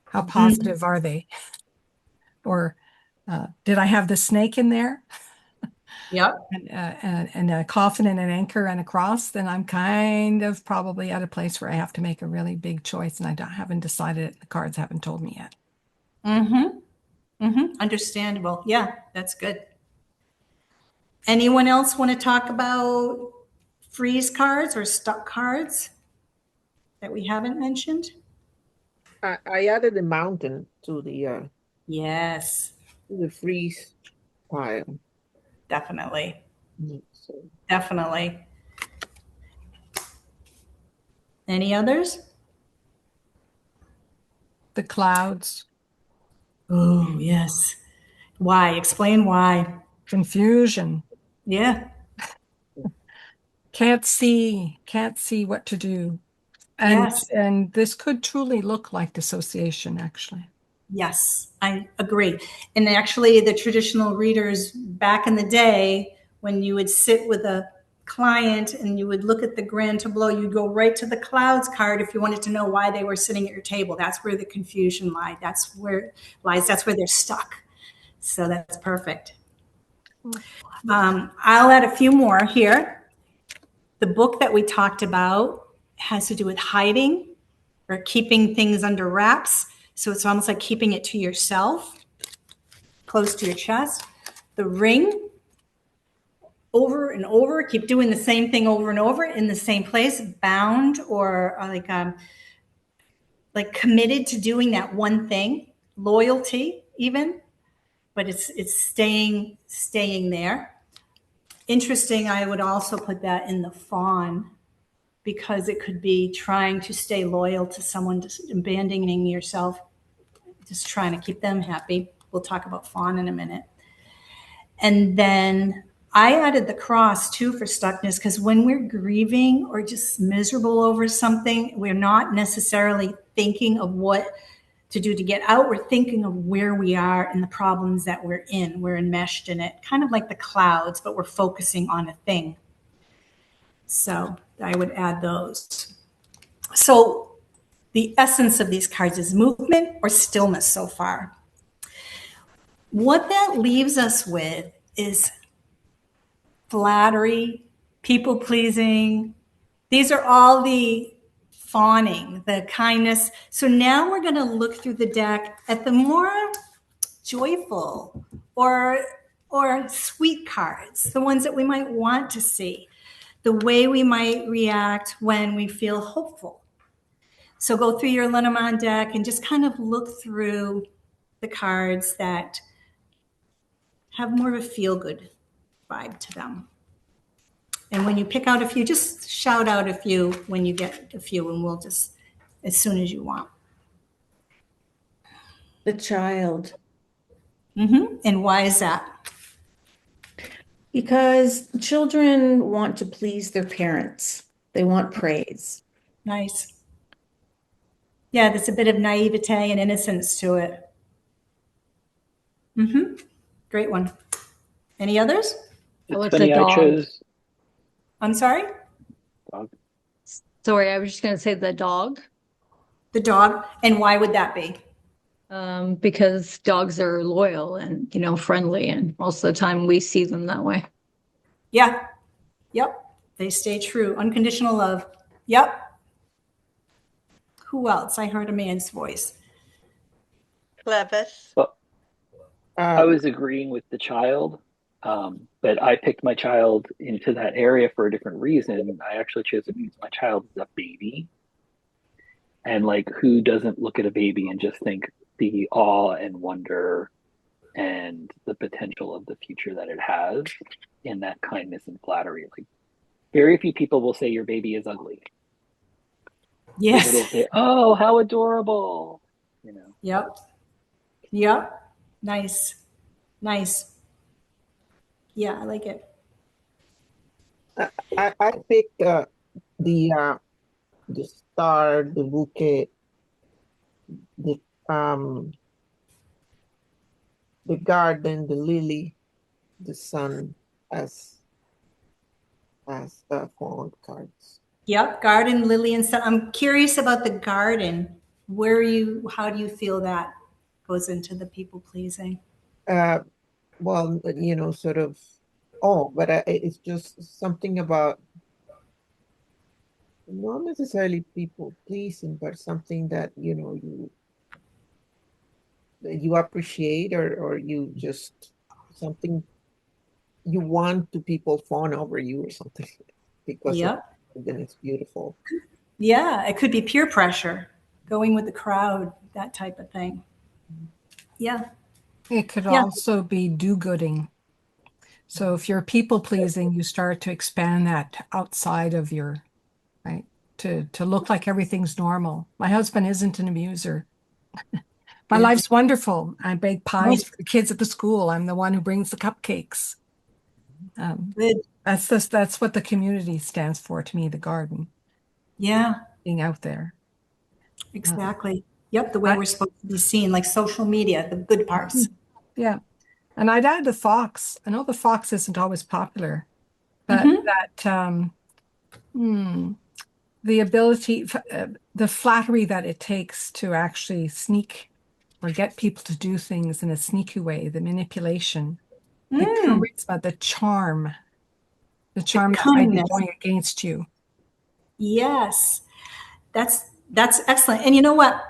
How positive are they? Or did I have the snake in there? Yep. And a coffin and an anchor and a cross, then I'm kind of probably at a place where I have to make a really big choice and haven't decided it. The cards haven't told me yet. Mm-hmm. Mm-hmm. Understandable. Yeah, that's good. Anyone else want to talk about freeze cards or stuck cards that we haven't mentioned? I added the mountain to Yes, the freeze pile. definitely. So Definitely. Any others? The clouds, Oh, yes. Why? Explain why. confusion, Yeah. can't see what to do. And Yes. and this could truly look like dissociation, actually. Yes, I agree. And actually, the traditional readers back in the day, when you would sit with a client and you would look at the grand tableau, you'd go right to the clouds card if you wanted to know why they were sitting at your table. That's where the confusion lies. That's where they're stuck. So that's perfect. I'll add a few more here. The book that we talked about has to do with hiding or keeping things under wraps. So it's almost like keeping it to yourself, close to your chest. The ring, over and over, keep doing the same thing over and over in the same place, bound or like committed to doing that one thing, loyalty even, but it's staying there. Interesting, I would also put that in the fawn because it could be trying to stay loyal to someone, just abandoning yourself, just trying to keep them happy. We'll talk about fawn in a minute. And then I added the cross too for stuckness because when we're grieving or just miserable over something, we're not necessarily thinking of what to do to get out. We're thinking of where we are and the problems that we're in. We're enmeshed in it, kind of like the clouds, but we're focusing on a thing. So I would add those. So the essence of these cards is movement or stillness so far. What that leaves us with is flattery, people pleasing. These are all the fawning, the kindness. So now we're going to look through the deck at the more joyful or sweet cards, the ones that we might want to see, the way we might react when we feel hopeful. So go through your Lenormand deck and just kind of look through the cards that have more of a feel-good vibe to them. And when you pick out a few, just shout out a few when you get a few, and we'll just, as soon as you want. The child. And why is that? Because children want to please their parents. They want praise. Nice. Yeah, there's a bit of naivete and innocence to it. Great one. Any others? It's funny, I chose I'm sorry? dog. Sorry, I was just going to say the dog. The dog. And why would that be? Because dogs are loyal and, friendly. And most of the time we see them that way. Yeah. Yep. They stay true. Unconditional love. Yep. Who else? I heard a man's voice. Clevis. Well, I was agreeing with the child, but I picked my child into that area for a different reason. I actually chose it because my child is a baby. And like, who doesn't look at a baby and just think the awe and wonder and the potential of the future that it has in that kindness and flattery? Like, very few people will say your baby is ugly. Yes. It'll say, "Oh, how adorable!" Yep. Nice. Yeah, I like it. I picked the star, the bouquet, the garden, the lily, the sun as phone cards. Yep, garden, lily, and sun. I'm curious about the garden. How do you feel that goes into the people pleasing? Well, sort of, but it's just something about not necessarily people pleasing, but something that, you appreciate or you just something you want to people fawn over you or something because then it's beautiful. Yeah, it could be peer pressure, going with the crowd, that type of thing. Yeah. It could also be do-gooding. So if you're people-pleasing, you start to expand that outside of your, right, to look like everything's normal. My husband isn't an abuser. My life's wonderful. I bake pies for the kids at the school. I'm the one who brings the cupcakes. That's what the community stands for to me, the garden. Yeah. Being out there. Exactly. Yep, the way we're supposed to be seen, like social media, the good parts. Yeah. And I'd add the fox. I know the fox isn't always popular, but Mhm. that the ability, the flattery that it takes to actually sneak or get people to do things in a sneaky way, the manipulation, the charisma, the charm that might be Cunningness. going against you. Yes, that's excellent. And you know what?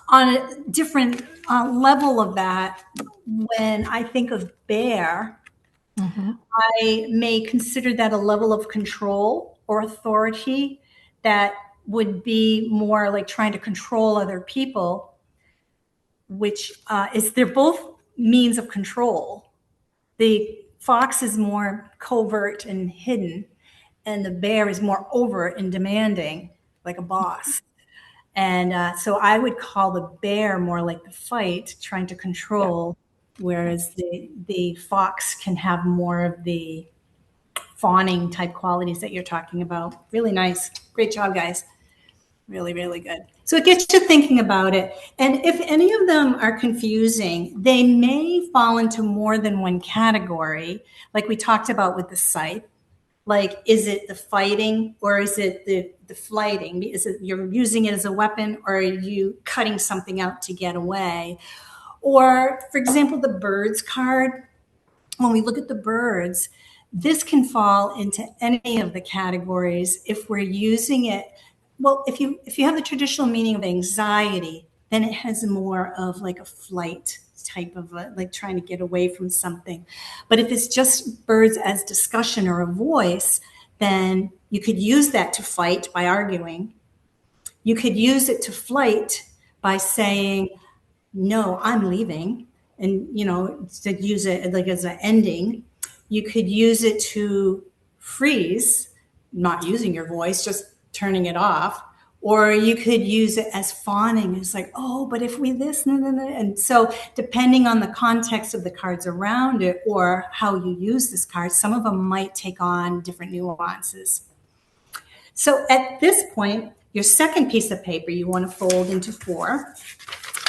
On a different level of that, when I think of bear, I may consider that a level of control or authority that would be more like trying to control other people, which is they're both means of control. The fox is more covert and hidden, and the bear is more overt and demanding, like a boss. And so I would call the bear more like the fight, trying to control, whereas the fox can have more of the fawning type qualities that you're talking about. Really nice. Great job, guys. Really, really good. So it gets you thinking about it. And if any of them are confusing, they may fall into more than one category, like we talked about with the scythe. Like, is it the fighting or is it the flighting? Is it you're using it as a weapon or are you cutting something out to get away? Or, for example, the birds card, when we look at the birds, this can fall into any of the categories if we're using it. Well, if you have the traditional meaning of anxiety, then it has more of like a flight type of like trying to get away from something. But if it's just birds as discussion or a voice, then you could use that to fight by arguing. You could use it to flight by saying, no, I'm leaving. And, to use it like as an ending. You could use it to freeze, not using your voice, just turning it off. Or you could use it as fawning. It's like, oh, but if we this, no, no, no. And so depending on the context of the cards around it or how you use this card, some of them might take on different nuances. So at this point, your second piece of paper, you want to fold into 4,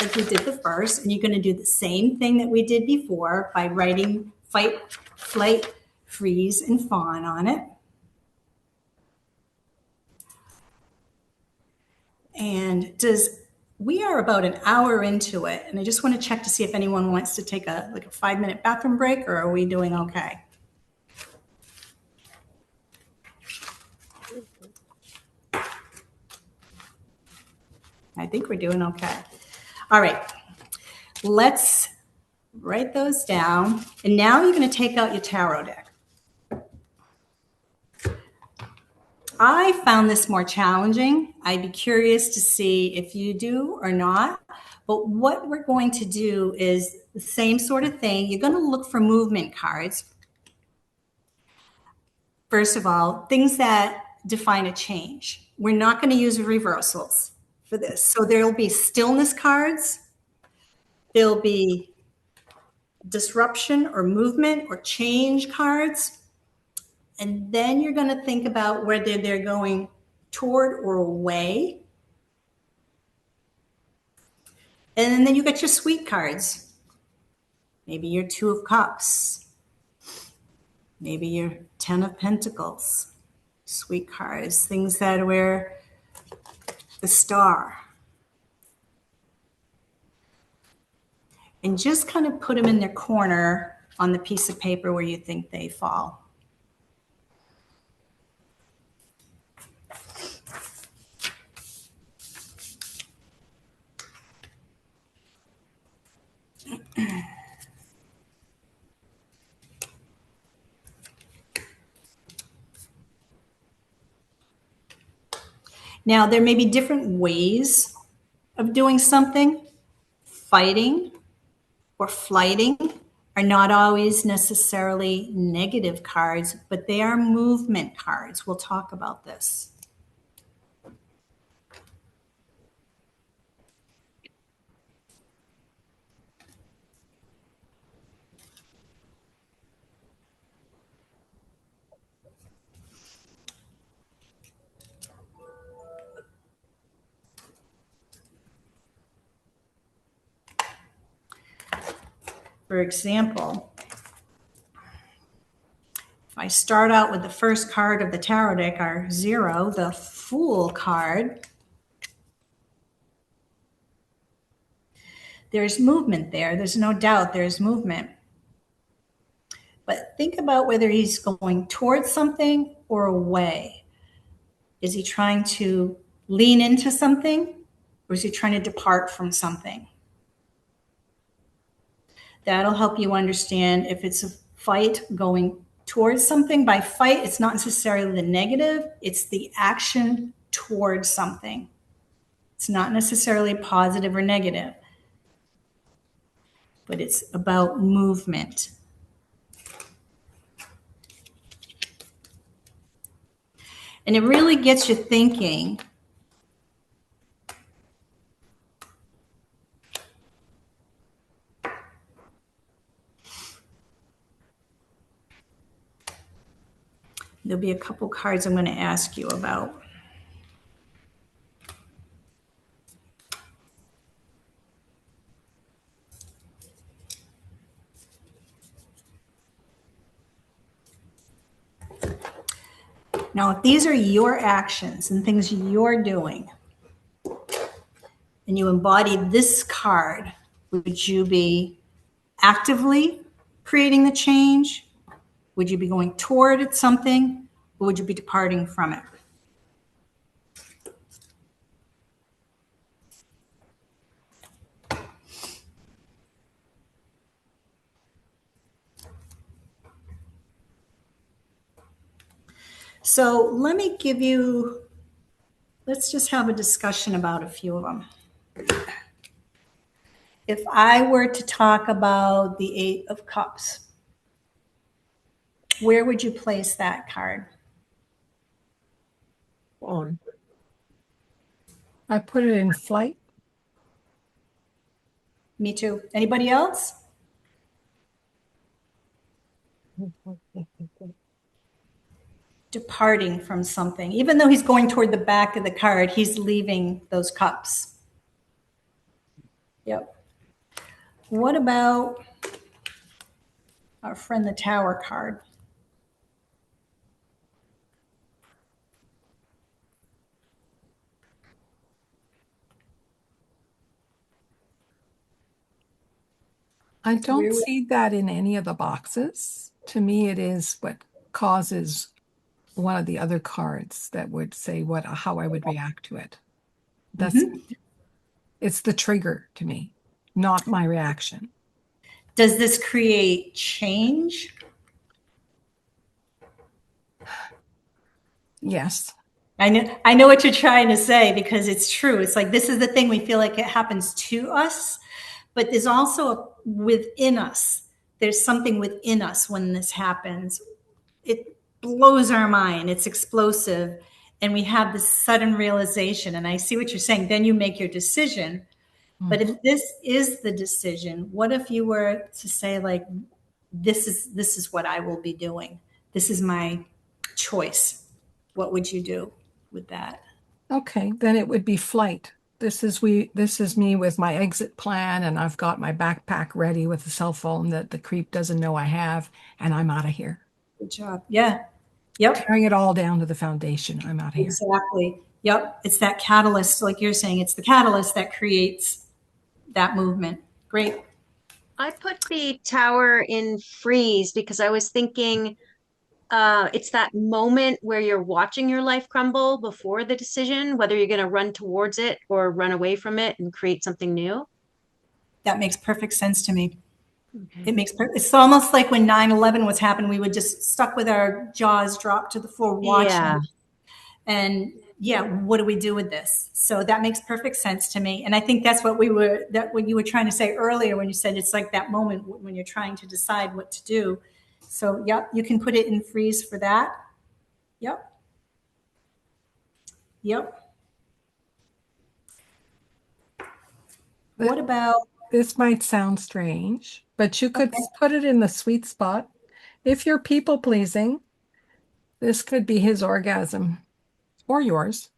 like we did the first, and you're going to do the same thing that we did before by writing fight, flight, freeze, and fawn on it. And we are about an hour into it, and I just want to check to see if anyone wants to take a 5-minute bathroom break, or are we doing okay? I think we're doing okay. All right, let's write those down. And now you're going to take out your tarot deck. I found this more challenging. I'd be curious to see if you do or not. But what we're going to do is the same sort of thing. You're going to look for movement cards. First of all, things that define a change. We're not going to use reversals for this. So there'll be stillness cards. There'll be disruption or movement or change cards. And then you're going to think about whether they're going toward or away. And then you got your sweet cards. Maybe your 2 of Cups. Maybe your 10 of Pentacles. Sweet cards, things that were the Star. And just kind of put them in their corner on the piece of paper where you think they fall. Now, there may be different ways of doing something. Fighting or flighting are not always necessarily negative cards, but they are movement cards. We'll talk about this. For example, if I start out with the first card of the tarot deck, our 0, the Fool card. There's movement there. There's no doubt there's movement. But think about whether he's going towards something or away. Is he trying to lean into something, or is he trying to depart from something? That'll help you understand if it's a fight going towards something. By fight, it's not necessarily the negative, it's the action towards something. It's not necessarily positive or negative, but it's about movement. And it really gets you thinking. There'll be a couple cards I'm going to ask you about. Now, if these are your actions and things you're doing, and you embody this card, would you be actively creating the change? Would you be going toward something, or would you be departing from it? So let's just have a discussion about a few of them. If I were to talk about the 8 of Cups, where would you place that card? On. I put it in flight. Me too. Anybody else? Departing from something. Even though he's going toward the back of the card, he's leaving those cups. Yep. What about our friend the Tower card? I don't see that in any of the boxes. To me, it is what causes one of the other cards that would say how I would react to it. It's the trigger to me, not my reaction. Does this create change? Yes. I know what you're trying to say, because it's true. It's like, this is the thing, we feel like it happens to us, but there's also within us. There's something within us when this happens. It blows our mind. It's explosive. And we have this sudden realization. And I see what you're saying. Then you make your decision. But if this is the decision, what if you were to say, like, this is what I will be doing. This is my choice. What would you do with that? Okay, then it would be flight. This is me with my exit plan, and I've got my backpack ready with a cell phone that the creep doesn't know I have, and I'm out of here. Good job. Yeah. Yep. Tearing it all down to the foundation. I'm out of here. Exactly. Yep. It's that catalyst, like you're saying, it's the catalyst that creates that movement. Great. I put the Tower in freeze because I was thinking it's that moment where you're watching your life crumble before the decision, whether you're going to run towards it or run away from it and create something new. That makes perfect sense to me. Okay. It's almost like when 9/11 was happening, we were just stuck with our jaws dropped to the floor watching. Yeah. And yeah, what do we do with this? So that makes perfect sense to me. And I think that's what you were trying to say earlier when you said it's like that moment when you're trying to decide what to do. So yep, you can put it in freeze for that. Yep. Yep. What about? This might sound strange, but you could put it in the sweet spot. If you're people pleasing, this could be his orgasm or yours.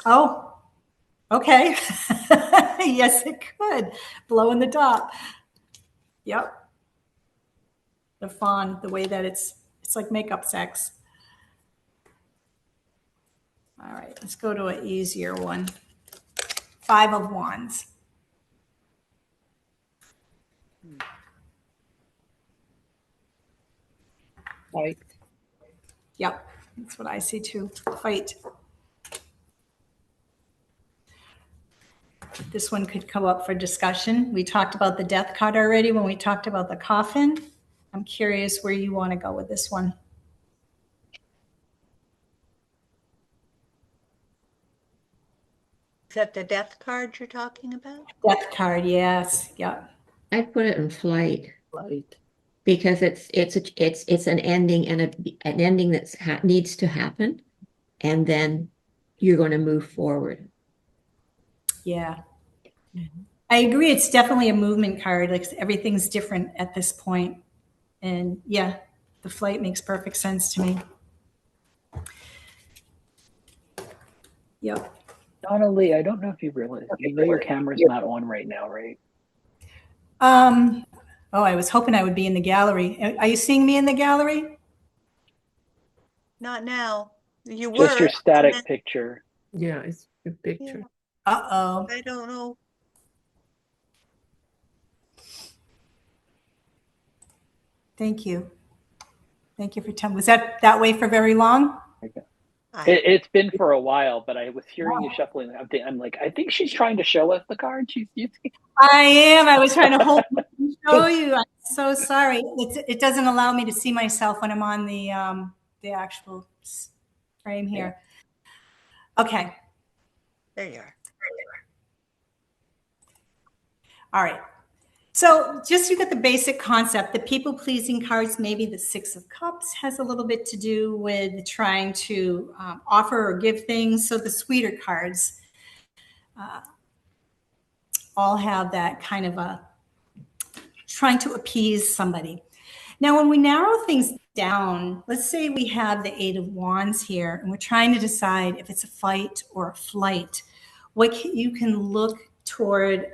Oh, okay. Yes, it could. Blow in the top. Yep. The fawn, the way that it's It's like makeup sex. All right, let's go to an easier one. 5 of Wands. Fight. Yep, that's what I see too. Fight. This one could come up for discussion. We talked about the death card already when we talked about the coffin. I'm curious where you want to go with this one. Is that the death card you're talking about? Death card, yes. Yep. I'd put it in flight Fight. because it's an ending and an ending that needs to happen, and then you're going to move forward. Yeah. I agree. It's definitely a movement card. Like everything's different at this point. And yeah, the flight makes perfect sense to me. Yep. Donnaleigh, I don't know if you realize, you know your camera's not on right now, right? Oh, I was hoping I would be in the gallery. Are you seeing me in the gallery? Not now. You were. Just your static picture. Yeah, it's a picture. Uh-oh. I don't know. Thank you. Thank you for telling. Was that way for very long? It's been for a while, but I was hearing you shuffling. I'm like, I think she's trying to show us the card she's using. I am. I was trying to hold and show you. I'm so sorry. It doesn't allow me to see myself when I'm on the actual frame here. Okay. There you are. All right. So just you get the basic concept. The people-pleasing cards, maybe the 6 of Cups has a little bit to do with trying to offer or give things. So the sweeter cards all have that kind of a trying to appease somebody. Now, when we narrow things down, let's say we have the 8 of Wands here, and we're trying to decide if it's a fight or a flight. What you can look toward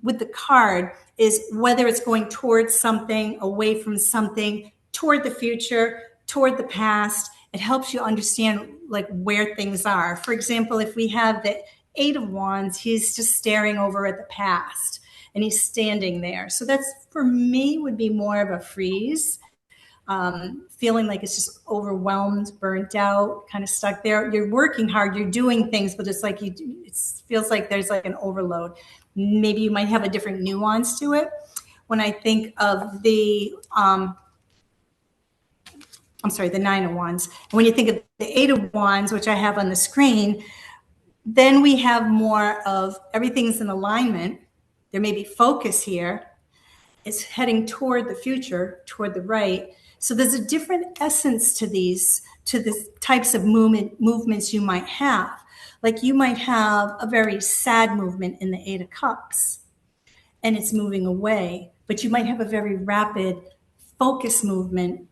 with the card is whether it's going towards something, away from something, toward the future, toward the past. It helps you understand like where things are. For example, if we have the 8 of Wands, he's just staring over at the past and he's standing there. So that's, for me, would be more of a freeze. Feeling like it's just overwhelmed, burnt out, kind of stuck there. You're working hard, you're doing things, but it's like it feels like there's like an overload. Maybe you might have a different nuance to it. When I think of the, the 9 of Wands, and when you think of the 8 of Wands, which I have on the screen, then we have more of everything's in alignment. There may be focus here. It's heading toward the future, toward the right. So there's a different essence to these, to the types of movements you might have. Like you might have a very sad movement in the 8 of Cups and it's moving away, but you might have a very rapid focus movement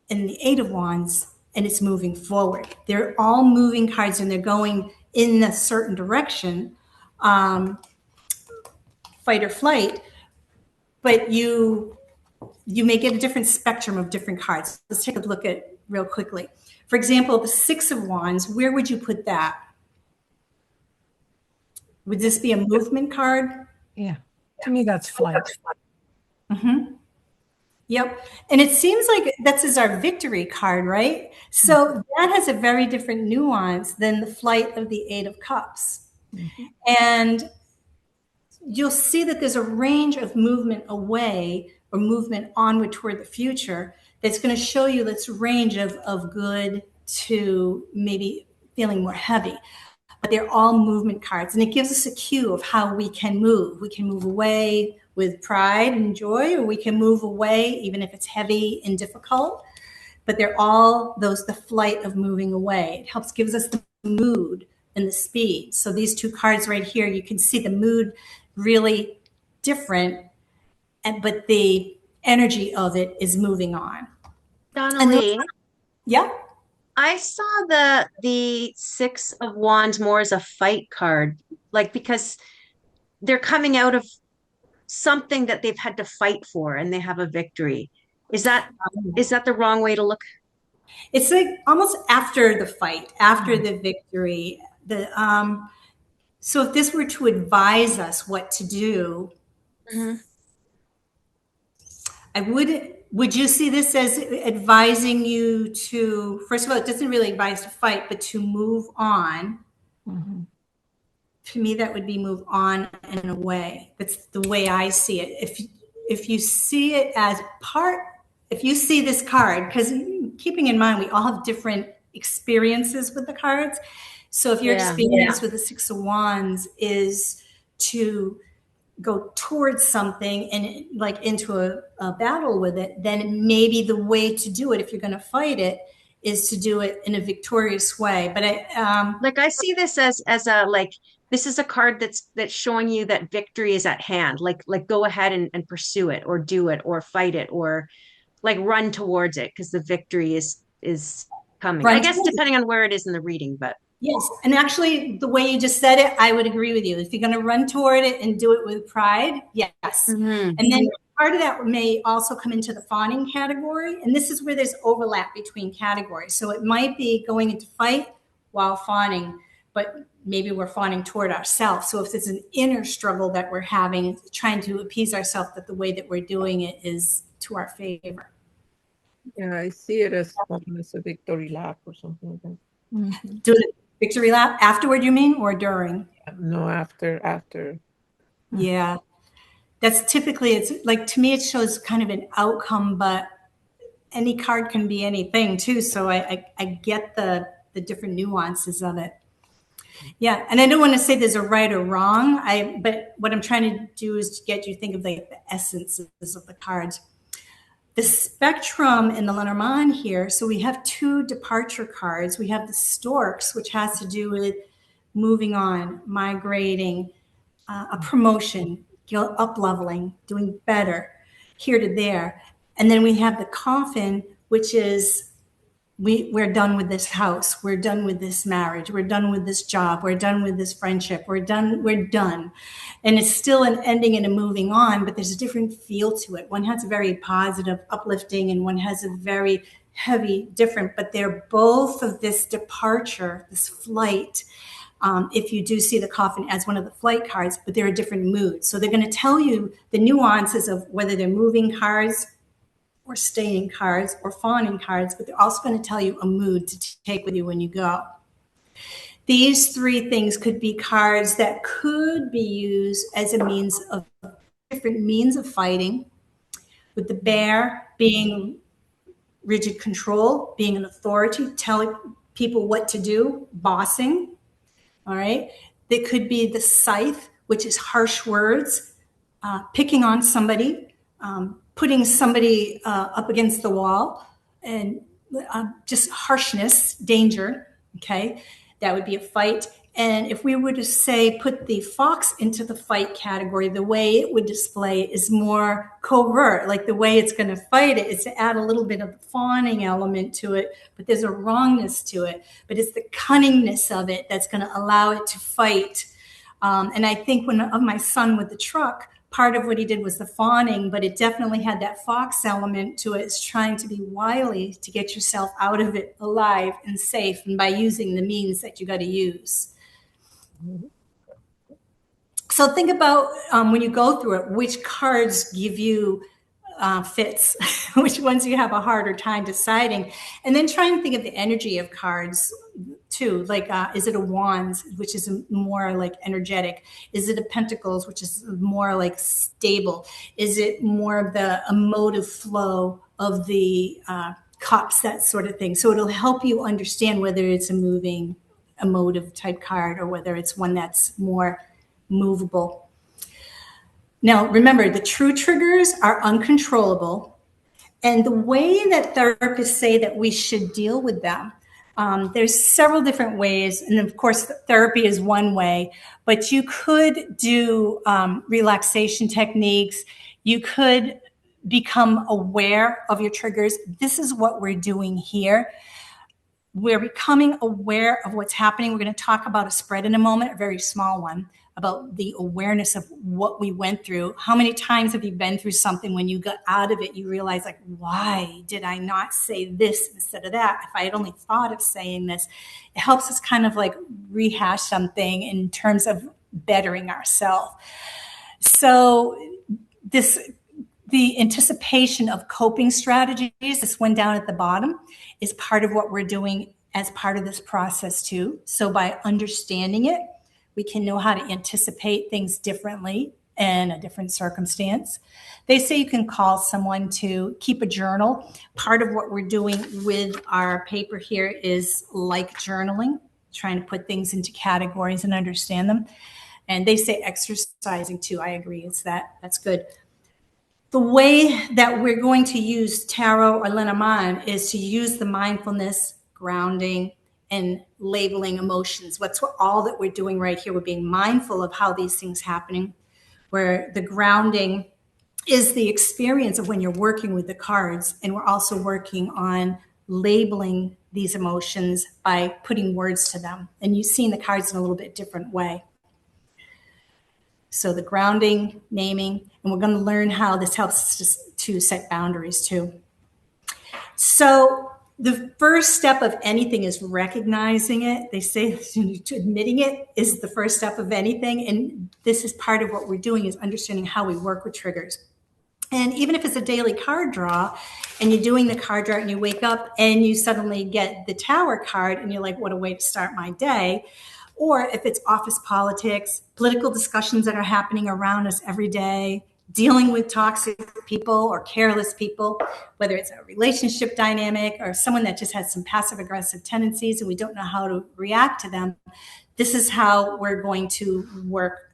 in the 8 of Wands and it's moving forward. They're all moving cards and they're going in a certain direction, fight or flight, but you may get a different spectrum of different cards. Let's take a look at real quickly. For example, the 6 of Wands, where would you put that? Would this be a movement card? Yeah. To me, that's flight. Mm-hmm. Yep. And it seems like that's our victory card, right? So that has a very different nuance than the flight of the 8 of Cups. Mm-hmm. And you'll see that there's a range of movement away or movement onward toward the future that's going to show you this range of good to maybe feeling more heavy. But they're all movement cards. And it gives us a cue of how we can move. We can move away with pride and joy, or we can move away even if it's heavy and difficult. But they're all the flight of moving away. It helps gives us the mood and the speed. So these 2 cards right here, you can see the mood really different, but the energy of it is moving on. Donnaleigh, yeah. I saw the 6 of Wands more as a fight card, like because they're coming out of something that they've had to fight for and they have a victory. Is that the wrong way to look? It's like almost after the fight, after the victory. So if this were to advise us what to do, Mhm. would you see this as advising you to, first of all, it doesn't really advise to fight, but to move on. Mhm. To me, that would be move on in a way. That's the way I see it. If you see it as if you see this card, because keeping in mind we all have different experiences with the cards. So if your experience with the Six of Wands is to go towards something and like into a battle with it, then maybe the way to do it, if you're going to fight it, is to do it in a victorious way. But I see this as a like, this is a card that's showing you that victory is at hand. Like go ahead and pursue it, or do it, or fight it, or like run towards it, because the victory is coming. I run guess towards it. depending on where it is in the reading, but Yes. And actually, the way you just said it, I would agree with you. If you're going to run toward it and do it with pride, yes. Mhm. And then part of that may also come into the fawning category. And this is where there's overlap between categories. So it might be going into fight while fawning, but maybe we're fawning toward ourselves. So if it's an inner struggle that we're having, trying to appease ourselves, that the way that we're doing it is to our favor. Yeah, I see it as almost a victory lap or something like that. Mhm. Do the victory lap afterward, you mean, or during? No, after. Yeah. That's typically, it's like, to me, it shows kind of an outcome, but any card can be anything too. So I get the different nuances of it. Yeah. And I don't want to say there's a right or wrong. But what I'm trying to do is to get you to think of like the essences of the cards. The spectrum in the Lenormand here. So we have two departure cards. We have the storks, which has to do with moving on, migrating, a promotion, up leveling, doing better, here to there. And then we have the coffin, which is we're done with this house, we're done with this marriage, we're done with this job, we're done with this friendship, we're done. And it's still an ending and a moving on, but there's a different feel to it. One has a very positive, uplifting, and one has a very heavy, different, but they're both of this departure, this flight. If you do see the coffin as one of the flight cards, but they're a different mood. So they're going to tell you the nuances of whether they're moving cards or staying cards or fawning cards, but they're also going to tell you a mood to take with you when you go. These three things could be cards that could be used as a means of different means of fighting, with the bear being rigid control, being an authority, telling people what to do, bossing. All right. They could be the scythe, which is harsh words, picking on somebody, putting somebody up against the wall, and just harshness, danger. Okay. That would be a fight. And if we were to say put the fox into the fight category, the way it would display is more covert, like the way it's going to fight it is to add a little bit of the fawning element to it, but there's a wrongness to it. But it's the cunningness of it that's going to allow it to fight. And I think of my son with the truck, part of what he did was the fawning, but it definitely had that fox element to it. It's trying to be wily to get yourself out of it alive and safe, and by using the means that you got to use. So think about when you go through it, which cards give you fits, which ones you have a harder time deciding. And then try and think of the energy of cards too. Like, is it a wands, which is more like energetic? Is it a pentacles, which is more like stable? Is it more of the emotive flow of the cups, that sort of thing? So it'll help you understand whether it's a moving, emotive type card or whether it's one that's more movable. Now, remember, the true triggers are uncontrollable. And the way that therapists say that we should deal with them, there's several different ways. And of course, therapy is one way, but you could do relaxation techniques. You could become aware of your triggers. This is what we're doing here. We're becoming aware of what's happening. We're going to talk about a spread in a moment, a very small one. about the awareness of what we went through. How many times have you been through something when you got out of it, you realize like, why did I not say this instead of that? If I had only thought of saying this, it helps us kind of like rehash something in terms of bettering ourselves. So the anticipation of coping strategies, this one down at the bottom, is part of what we're doing as part of this process too. So by understanding it, we can know how to anticipate things differently in a different circumstance. They say you can call someone to keep a journal. Part of what we're doing with our paper here is like journaling, trying to put things into categories and understand them. And they say exercising too. I agree. That's good. The way that we're going to use tarot or Lenormand is to use the mindfulness, grounding, and labeling emotions. What's all that we're doing right here? We're being mindful of how these things happening, where the grounding is the experience of when you're working with the cards. And we're also working on labeling these emotions by putting words to them. And you've seen the cards in a little bit different way. So the grounding, naming, and we're going to learn how this helps us to set boundaries too. So the first step of anything is recognizing it. They say admitting it is the first step of anything. And this is part of what we're doing, is understanding how we work with triggers. And even if it's a daily card draw and you're doing the card draw and you wake up and you suddenly get the Tower card and you're like, what a way to start my day. Or if it's office politics, political discussions that are happening around us every day, dealing with toxic people or careless people, whether it's a relationship dynamic or someone that just has some passive aggressive tendencies and we don't know how to react to them, this is how we're going to work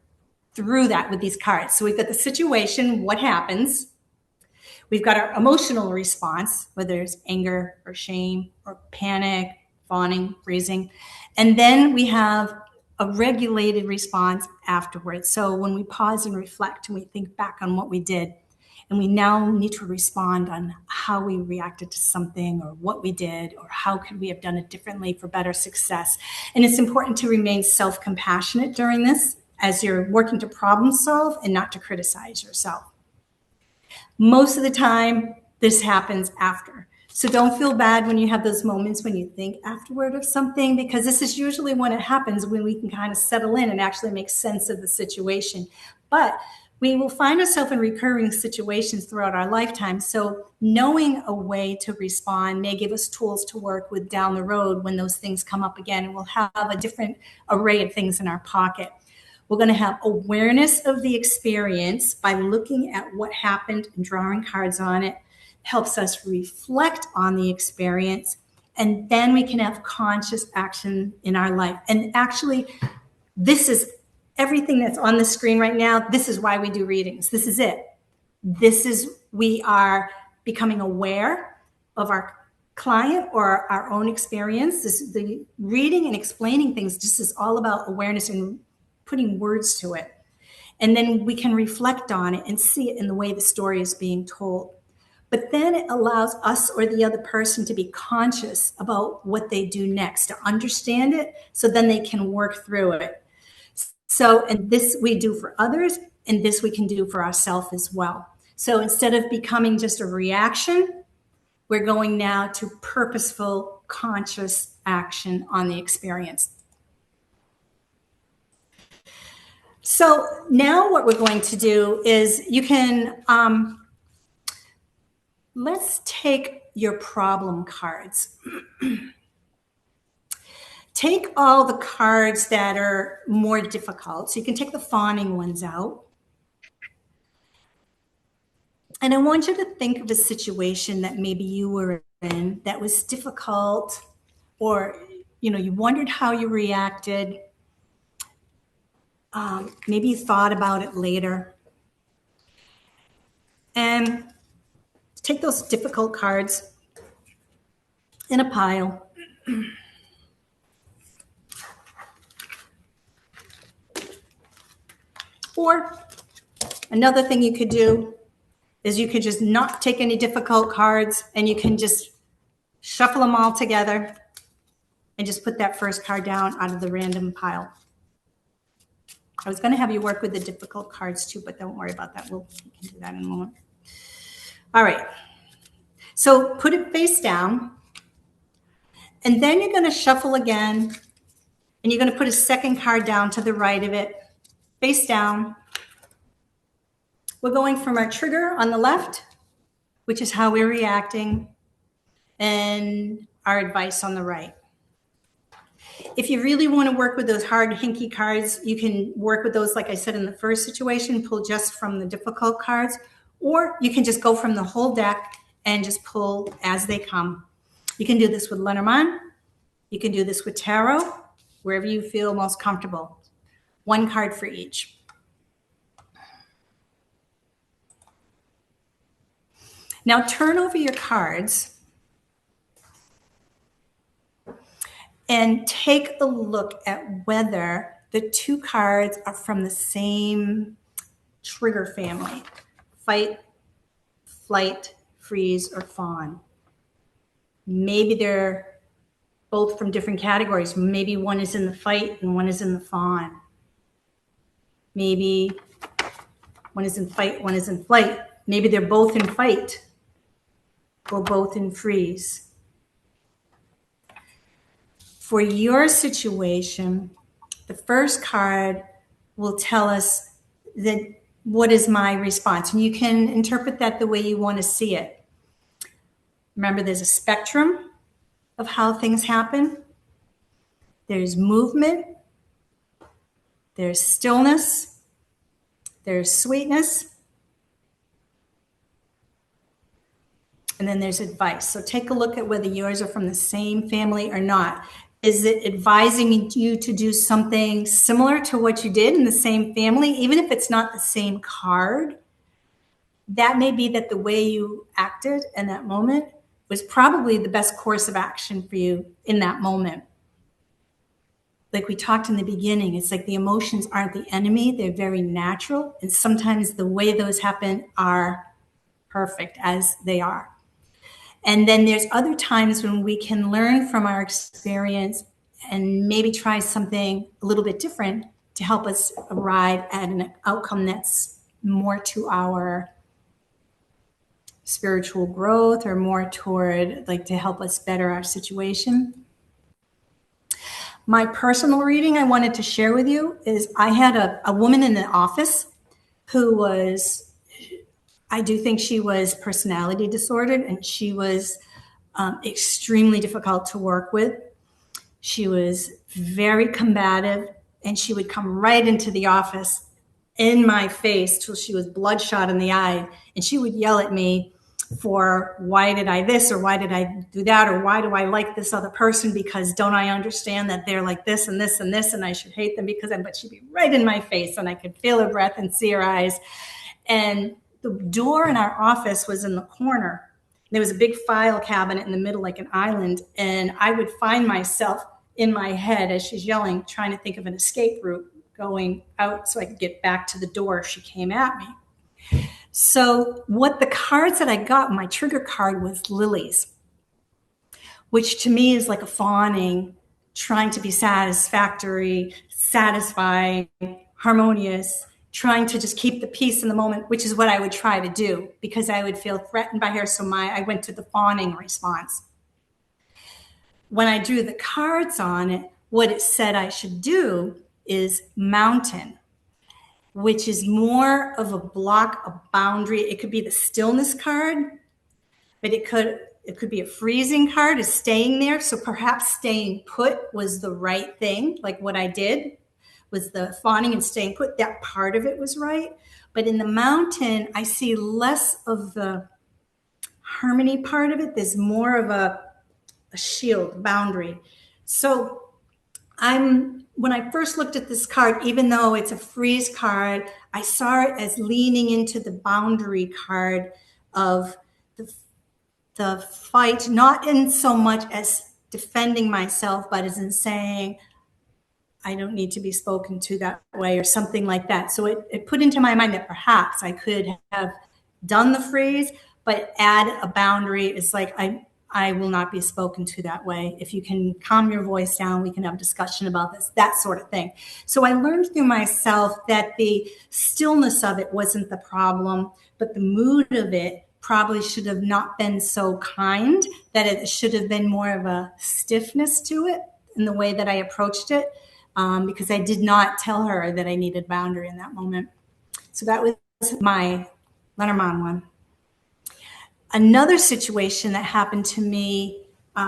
through that with these cards. So we've got the situation, what happens. We've got our emotional response, whether it's anger or shame or panic, fawning, freezing. And then we have a regulated response afterwards. So when we pause and reflect and we think back on what we did, and we now need to respond on how we reacted to something or what we did or how could we have done it differently for better success. And it's important to remain self-compassionate during this as you're working to problem solve and not to criticize yourself. Most of the time, this happens after. So don't feel bad when you have those moments when you think afterward of something, because this is usually when it happens, when we can kind of settle in and actually make sense of the situation. But we will find ourselves in recurring situations throughout our lifetime. So knowing a way to respond may give us tools to work with down the road when those things come up again, and we'll have a different array of things in our pocket. We're going to have awareness of the experience by looking at what happened and drawing cards on it. Helps us reflect on the experience, and then we can have conscious action in our life. And actually, this is everything that's on the screen right now. This is why we do readings. This is it. We are becoming aware of our client or our own experience. The reading and explaining things just is all about awareness and putting words to it. And then we can reflect on it and see it in the way the story is being told. But then it allows us or the other person to be conscious about what they do next, to understand it, so then they can work through it. So, and this we do for others, and this we can do for ourselves as well. So instead of becoming just a reaction, we're going now to purposeful, conscious action on the experience. So now what we're going to do is you can, let's take your problem cards. Take all the cards that are more difficult. So you can take the fawning ones out. And I want you to think of a situation that maybe you were in that was difficult, or you wondered how you reacted. Maybe you thought about it later. And take those difficult cards in a pile. Or another thing you could do is you could just not take any difficult cards and you can just shuffle them all together and just put that first card down out of the random pile. I was going to have you work with the difficult cards too, but don't worry about that. We can do that in a moment. All right. So put it face down. And then you're going to shuffle again. And you're going to put a second card down to the right of it, face down. We're going from our trigger on the left, which is how we're reacting, and our advice on the right. If you really want to work with those hard, hinky cards, you can work with those, like I said, in the first situation, pull just from the difficult cards, or you can just go from the whole deck and just pull as they come. You can do this with Lenormand. You can do this with Tarot, wherever you feel most comfortable. One card for each. Now turn over your cards and take a look at whether the two cards are from the same trigger family: fight, flight, freeze, or fawn. Maybe they're both from different categories. Maybe one is in the fight and one is in the fawn. Maybe one is in fight, one is in flight. Maybe they're both in fight or both in freeze. For your situation, the first card will tell us that what is my response, and you can interpret that the way you want to see it. Remember, there's a spectrum of how things happen. There's movement, there's stillness, there's sweetness, and then there's advice. So take a look at whether yours are from the same family or not. Is it advising you to do something similar to what you did in the same family, even if it's not the same card? That may be that the way you acted in that moment was probably the best course of action for you in that moment. Like we talked in the beginning, it's like the emotions aren't the enemy. They're very natural. And sometimes the way those happen are perfect as they are. And then there's other times when we can learn from our experience and maybe try something a little bit different to help us arrive at an outcome that's more to our spiritual growth or more toward, like, to help us better our situation. My personal reading I wanted to share with you is I had a woman in the office who was, I do think she was personality disordered, and she was extremely difficult to work with. She was very combative, and she would come right into the office in my face till she was bloodshot in the eye, and she would yell at me for why did I this, or why did I do that, or why do I like this other person, because don't I understand that they're like this and this and this, and I should hate them because but she'd be right in my face, and I could feel her breath and see her eyes. And the door in our office was in the corner. There was a big file cabinet in the middle, like an island. And I would find myself in my head as she's yelling, trying to think of an escape route going out so I could get back to the door if she came at me. So what the cards that I got, my trigger card was lilies, which to me is like a fawning, trying to be satisfactory, satisfying, harmonious, trying to just keep the peace in the moment, which is what I would try to do because I would feel threatened by her. So I went to the fawning response. When I drew the cards on it, what it said I should do is mountain, which is more of a block, a boundary. It could be the stillness card, but it could be a freezing card, is staying there. So perhaps staying put was the right thing, like what I did. Was the fawning and staying put, that part of it was right. But in the mountain, I see less of the harmony part of it. There's more of a shield, boundary. So when I first looked at this card, even though it's a freeze card, I saw it as leaning into the boundary card of the fight, not in so much as defending myself, but as in saying, I don't need to be spoken to that way or something like that. So it put into my mind that perhaps I could have done the freeze, but add a boundary. It's like I will not be spoken to that way. If you can calm your voice down, we can have a discussion about this, that sort of thing. So I learned through myself that the stillness of it wasn't the problem, but the mood of it probably should have not been so kind, that it should have been more of a stiffness to it in the way that I approached it, because I did not tell her that I needed boundary in that moment. So that was my Lenormand one. Another situation that happened to me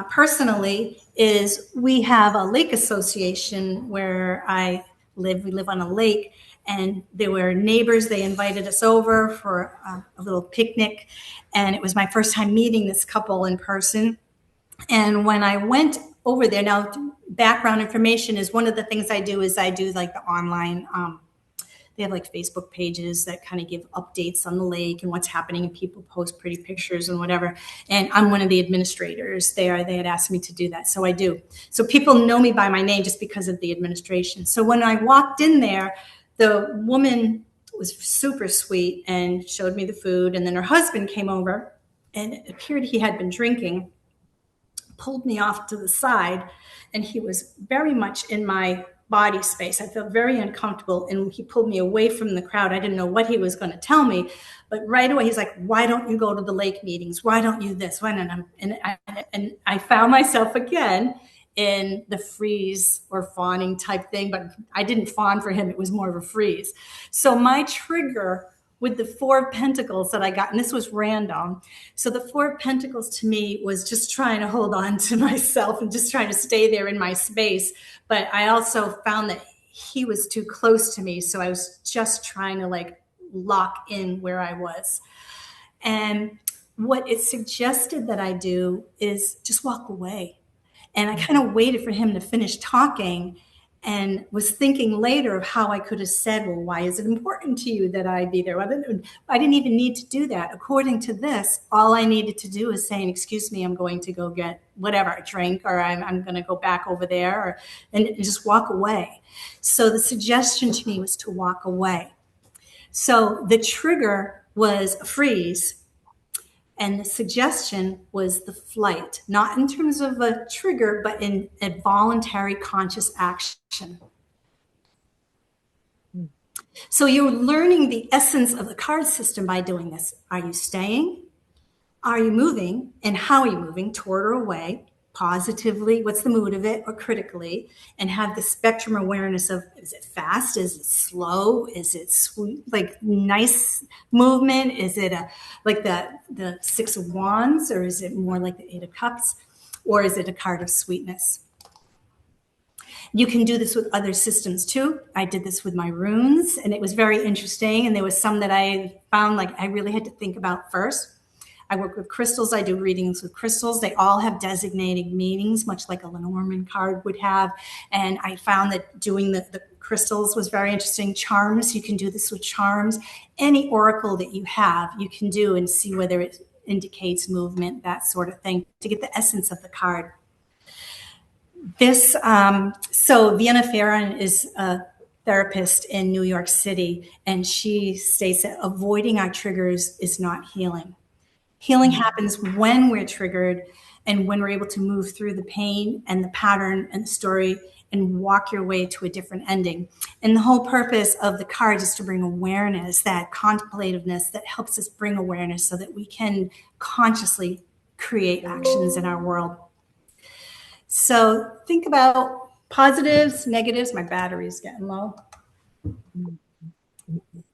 personally is we have a lake association where I live. We live on a lake, and there were neighbors. They invited us over for a little picnic, and it was my first time meeting this couple in person. And when I went over there, now background information is one of the things I do is I do like the online they have like Facebook pages that kind of give updates on the lake and what's happening, and people post pretty pictures and whatever. And I'm one of the administrators there. They had asked me to do that, so I do. So people know me by my name just because of the administration. So when I walked in there, the woman was super sweet and showed me the food. And then her husband came over, and it appeared he had been drinking, pulled me off to the side, and he was very much in my body space. I felt very uncomfortable, and he pulled me away from the crowd. I didn't know what he was going to tell me, but right away he's like, "Why don't you go to the lake meetings? Why don't you this?" And I found myself again in the freeze or fawning type thing, but I didn't fawn for him. It was more of a freeze. So my trigger with the Four of Pentacles that I got, and this was random. So the Four of Pentacles to me was just trying to hold on to myself and just trying to stay there in my space. But I also found that he was too close to me. So I was just trying to like lock in where I was. And what it suggested that I do is just walk away. And I kind of waited for him to finish talking, and was thinking later of how I could have said, well, why is it important to you that I be there? I didn't even need to do that. According to this, all I needed to do is saying, excuse me, I'm going to go get whatever, a drink, or I'm going to go back over there, and just walk away. So the suggestion to me was to walk away. So the trigger was a freeze. And the suggestion was the flight, not in terms of a trigger, but in a voluntary conscious action. So you're learning the essence of the card system by doing this. Are you staying? Are you moving? And how are you moving, toward or away? Positively, what's the mood of it, or critically? And have the spectrum awareness of, is it fast? Is it slow? Is it sweet, like nice movement? Is it like the Six of Wands, or is it more like the Eight of Cups? Or is it a card of sweetness? You can do this with other systems too. I did this with my runes, and it was very interesting. And there was some that I found like I really had to think about first. I work with crystals. I do readings with crystals. They all have designated meanings, much like a Lenormand card would have. And I found that doing the crystals was very interesting. Charms, you can do this with charms. Any oracle that you have, you can do and see whether it indicates movement, that sort of thing, to get the essence of the card. So Vienna Farron is a therapist in New York City, and she states that avoiding our triggers is not healing. Healing happens when we're triggered and when we're able to move through the pain and the pattern and the story and walk your way to a different ending. And the whole purpose of the cards is to bring awareness, that contemplativeness that helps us bring awareness so that we can consciously create actions in our world. So think about positives, negatives. My battery's getting low.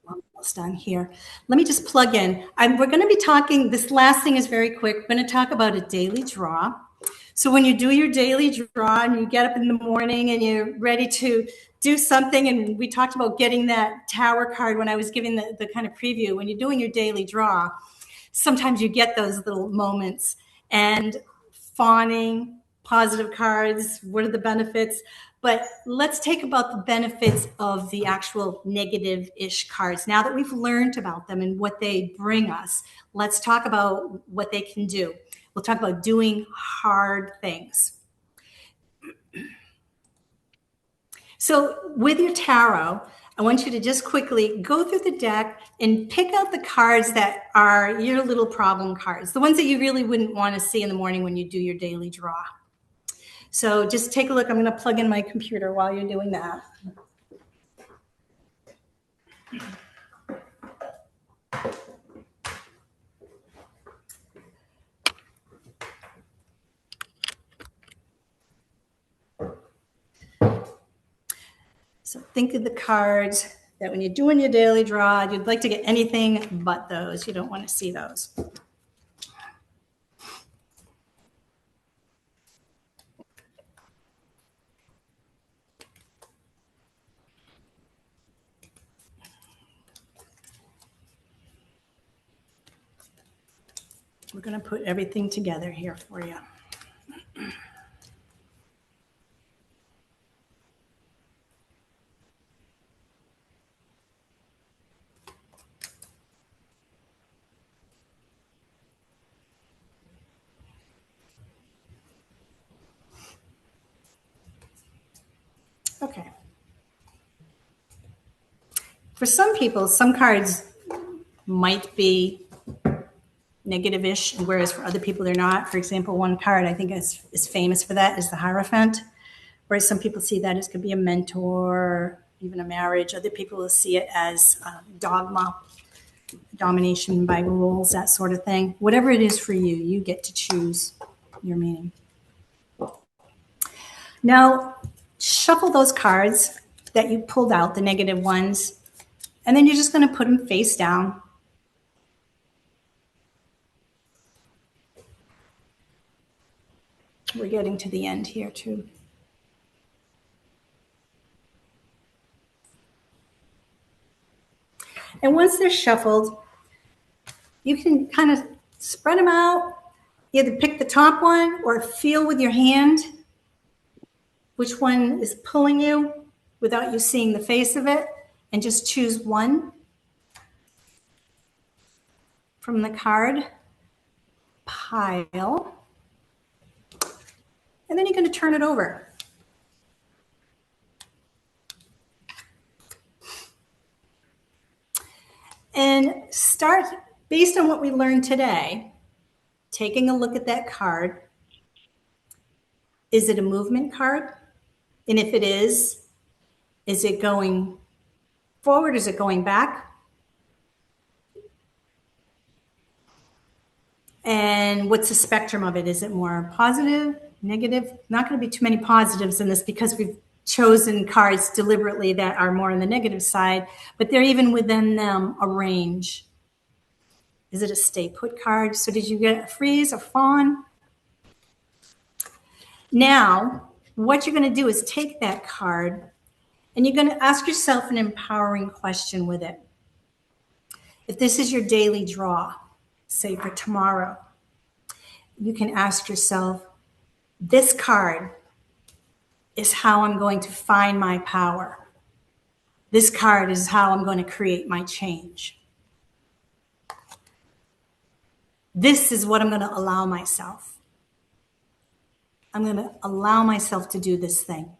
Almost done here. Let me just plug in. We're going to be talking, this last thing is very quick. We're going to talk about a daily draw. So when you do your daily draw and you get up in the morning and you're ready to do something, and we talked about getting that Tower card when I was giving the kind of preview, when you're doing your daily draw, sometimes you get those little moments, and fawning, positive cards, what are the benefits? But let's take about the benefits of the actual negative-ish cards. Now that we've learned about them and what they bring us, let's talk about what they can do. We'll talk about doing hard things. So with your tarot, I want you to just quickly go through the deck and pick out the cards that are your little problem cards, the ones that you really wouldn't want to see in the morning when you do your daily draw. So just take a look. I'm going to plug in my computer while you're doing that. So think of the cards that when you're doing your daily draw, you'd like to get anything but those. You don't want to see those. We're going to put everything together here for you. Okay. For some people, some cards might be negative-ish, whereas for other people they're not. For example, one card I think is famous for that is the Hierophant, whereas some people see that as could be a mentor, even a marriage. Other people will see it as dogma, domination by rules, that sort of thing. Whatever it is for you, you get to choose your meaning. Now, shuffle those cards that you pulled out, the negative ones, and then you're just going to put them face down. We're getting to the end here too. And once they're shuffled, you can kind of spread them out, either pick the top one or feel with your hand which one is pulling you without you seeing the face of it, and just choose one from the card pile. And then you're going to turn it over. And start, based on what we learned today, taking a look at that card. Is it a movement card? And if it is it going forward? Is it going back? And what's the spectrum of it? Is it more positive, negative? Not going to be too many positives in this because we've chosen cards deliberately that are more on the negative side, but they're even within them a range. Is it a stay put card? So did you get a freeze, a fawn? Now, what you're going to do is take that card and you're going to ask yourself an empowering question with it. If this is your daily draw, say for tomorrow, you can ask yourself, this card is how I'm going to find my power. This card is how I'm going to create my change. This is what I'm going to allow myself. I'm going to allow myself to do this thing.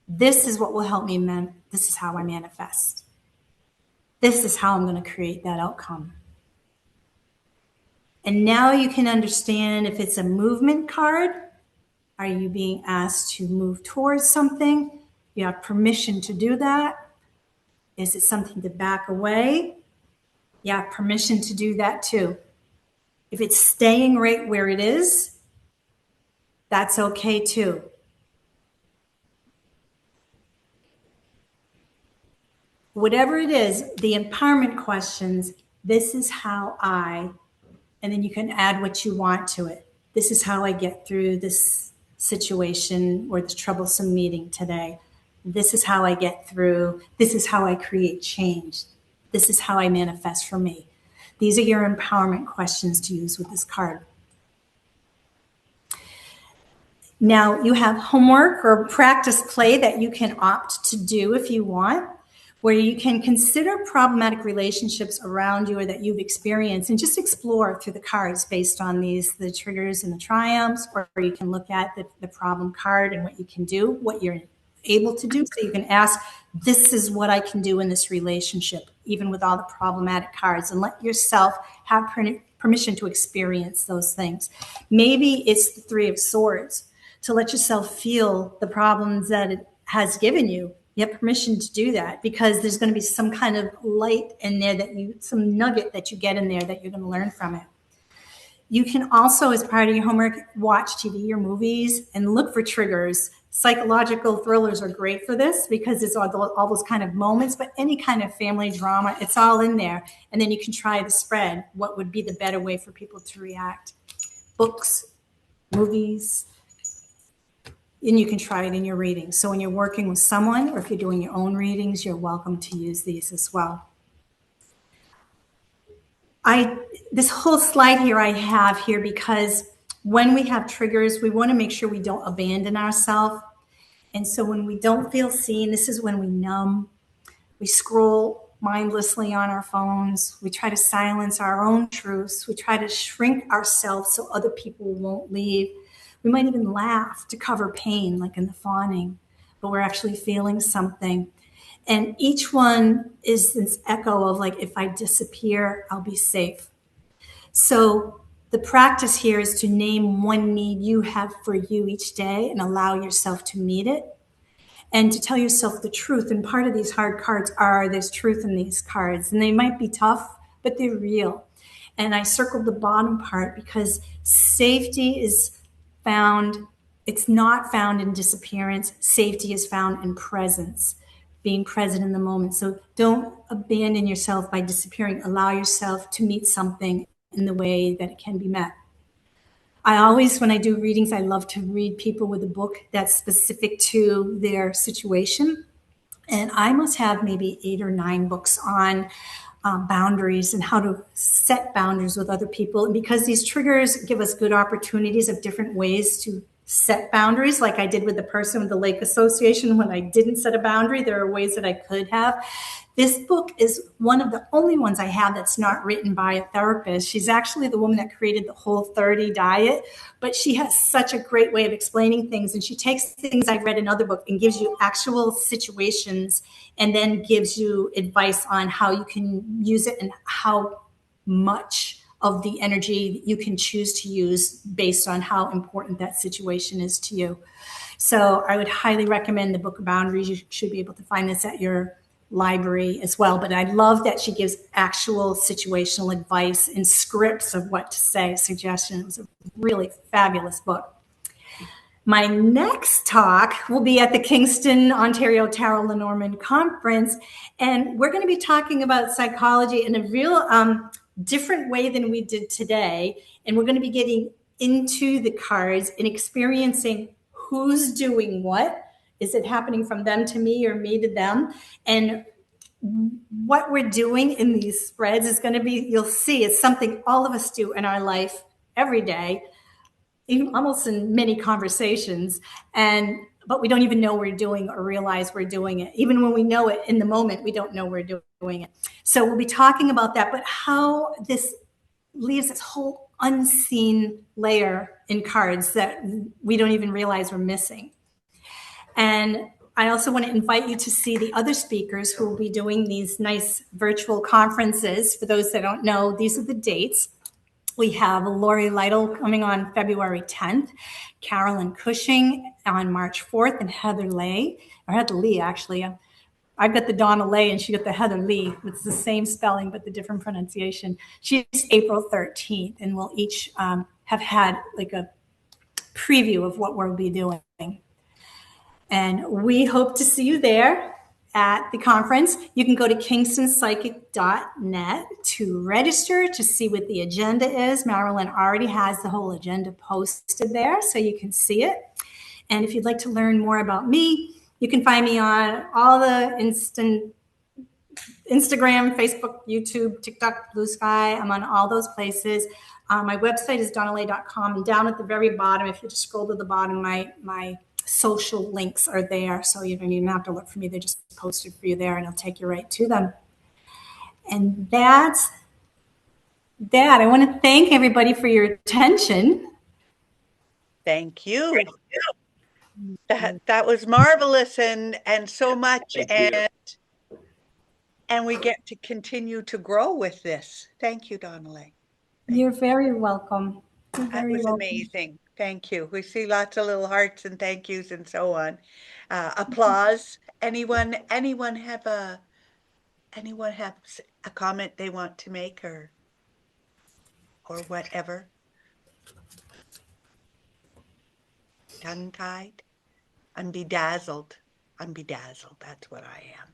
This is what will help me. This is how I manifest. This is how I'm going to create that outcome. And now you can understand if it's a movement card, are you being asked to move towards something? You have permission to do that. Is it something to back away? You have permission to do that too. If it's staying right where it is, that's okay too. Whatever it is, the empowerment questions, this is how and then you can add what you want to it. This is how I get through this situation or this troublesome meeting today. This is how I get through. This is how I create change. This is how I manifest for me. These are your empowerment questions to use with this card. Now you have homework or practice play that you can opt to do if you want, where you can consider problematic relationships around you or that you've experienced and just explore through the cards based on the triggers and the triumphs, or you can look at the problem card and what you can do, what your able to do. So you can ask, this is what I can do in this relationship, even with all the problematic cards, and let yourself have permission to experience those things. Maybe it's the Three of Swords, to let yourself feel the problems that it has given you. You have permission to do that, because there's going to be some kind of light in there, some nugget that you get in there that you're going to learn from it. You can also, as part of your homework, watch TV or movies and look for triggers. Psychological thrillers are great for this, because it's all those kind of moments, but any kind of family drama, it's all in there. And then you can try the spread. What would be the better way for people to react? Books, movies, and you can try it in your readings. So when you're working with someone, or if you're doing your own readings, you're welcome to use these as well. This whole slide here I have here because when we have triggers, we want to make sure we don't abandon ourselves. And so when we don't feel seen, this is when we numb. We scroll mindlessly on our phones. We try to silence our own truths. We try to shrink ourselves so other people won't leave. We might even laugh to cover pain, like in the fawning, but we're actually feeling something. And each one is this echo of like, if I disappear, I'll be safe. So the practice here is to name one need you have for you each day and allow yourself to meet it, and to tell yourself the truth. And part of these hard cards there's truth in these cards, and they might be tough, but they're real. And I circled the bottom part because safety is found, it's not found in disappearance. Safety is found in presence, being present in the moment. So don't abandon yourself by disappearing. Allow yourself to meet something in the way that it can be met. I always, when I do readings, I love to read people with a book that's specific to their situation. And I must have maybe 8 or 9 books on boundaries and how to set boundaries with other people. And because these triggers give us good opportunities of different ways to set boundaries, like I did with the person with the lake association. When I didn't set a boundary, there are ways that I could have. This book is one of the only ones I have that's not written by a therapist. She's actually the woman that created the Whole30 diet, but she has such a great way of explaining things. And she takes things I've read in other books and gives you actual situations, and then gives you advice on how you can use it and how much of the energy you can choose to use based on how important that situation is to you. So I would highly recommend the book of boundaries. You should be able to find this at your library as well. But I love that she gives actual situational advice and scripts of what to say, suggestions. It was a really fabulous book. My next talk will be at the Kingston, Ontario Tarot Lenormand Conference. And we're going to be talking about psychology in a real different way than we did today. And we're going to be getting into the cards and experiencing who's doing what. Is it happening from them to me or me to them? And what we're doing in these spreads is going to be, you'll see, it's something all of us do in our life every day, even almost in many conversations. But we don't even know we're doing or realize we're doing it. Even when we know it in the moment, we don't know we're doing it. So we'll be talking about that, but how this leaves this whole unseen layer in cards that we don't even realize we're missing. And I also want to invite you to see the other speakers who will be doing these nice virtual conferences. For those that don't know, these are the dates. We have Lori Lytle coming on February 10th, Carolyn Cushing on March 4th, and Heather Lee, actually. I've got the Donnaleigh and she got the Heather Lee. It's the same spelling, but the different pronunciation. She's April 13th, and we'll each have had like a preview of what we'll be doing. And we hope to see you there at the conference. You can go to kingstonspsychic.net to register to see what the agenda is. Marilyn already has the whole agenda posted there, so you can see it. And if you'd like to learn more about me, you can find me on all the Instagram, Facebook, YouTube, TikTok, Blue Sky. I'm on all those places. My website is Donnaleigh.com. And down at the very bottom, if you just scroll to the bottom, my social links are there. So you don't even have to look for me. They're just posted for you there, and it'll take you right to them. And that's that. I want to thank everybody for your attention. Thank you. That was marvelous and so much, Thank you. and we get to continue to grow with this. Thank you, Donnaleigh. You're very welcome. You're That very was welcome. amazing. Thank you. We see lots of little hearts and thank yous and so on. Applause. Anyone have a comment they want to make or whatever? Tongue-tied? I'm bedazzled. I'm bedazzled. That's what I am.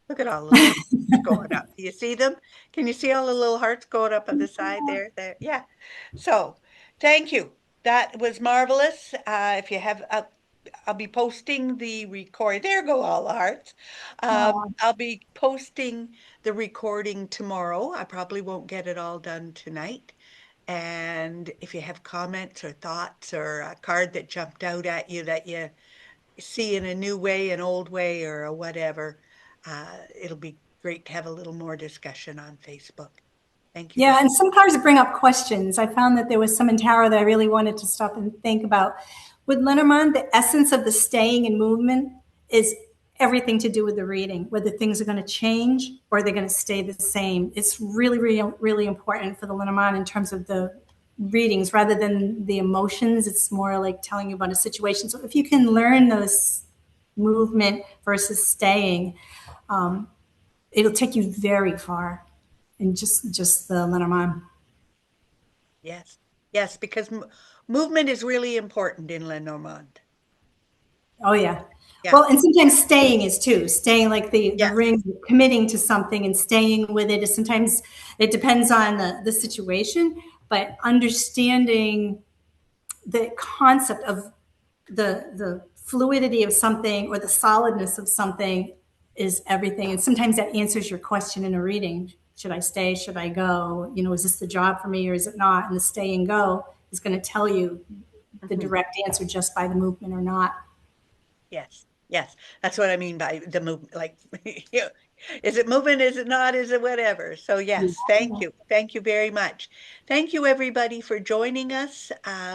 Look at all the little hearts going up. Do you see them? Can you see all the little hearts going up on the side there? There. Yeah. So thank you. That was marvelous. If you have, I'll be posting the record. There go all the hearts. I'll be posting the recording tomorrow. I probably won't get it all done tonight. And if you have comments or thoughts or a card that jumped out at you that you see in a new way, an old way, or a whatever, it'll be great to have a little more discussion on Facebook. Thank you. Yeah, and some cards bring up questions. I found that there was some in tarot that I really wanted to stop and think about. With Lenormand, the essence of the staying in movement is everything to do with the reading, whether things are going to change or they're going to stay the same. It's really, really, really important for the Lenormand in terms of the readings rather than the emotions. It's more like telling you about a situation. So if you can learn those movement versus staying, it'll take you very far in just the Lenormand. Yes, yes, because movement is really important in Lenormand. Oh yeah. Yeah. Well, and sometimes staying is too. Staying like the Yes. ring, committing to something and staying with it is sometimes it depends on the situation, but understanding the concept of the fluidity of something or the solidness of something is everything. And sometimes that answers your question in a reading. Should I stay? Should I go? You know, is this the job for me or is it not? And the stay and go is going to tell you the direct answer just by the movement or not. Yes, yes. That's what I mean by the movement. Like, is it moving? Is it not? Is it whatever? So yes, thank you. Thank you very much. Thank you everybody for joining us.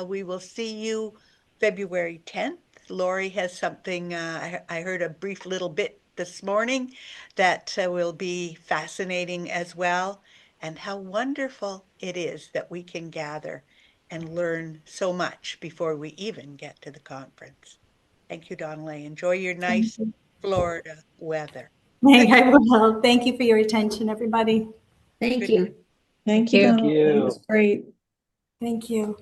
We will see you February 10th. Lori has something, I heard a brief little bit this morning that will be fascinating as well. And how wonderful it is that we can gather and learn so much before we even get to the conference. Thank you, Donnaleigh. Enjoy your nice Florida weather. I will. Thank you for your attention, everybody. Thank you. Thank you, Thank Donnaleigh. you. That was great. Thank you.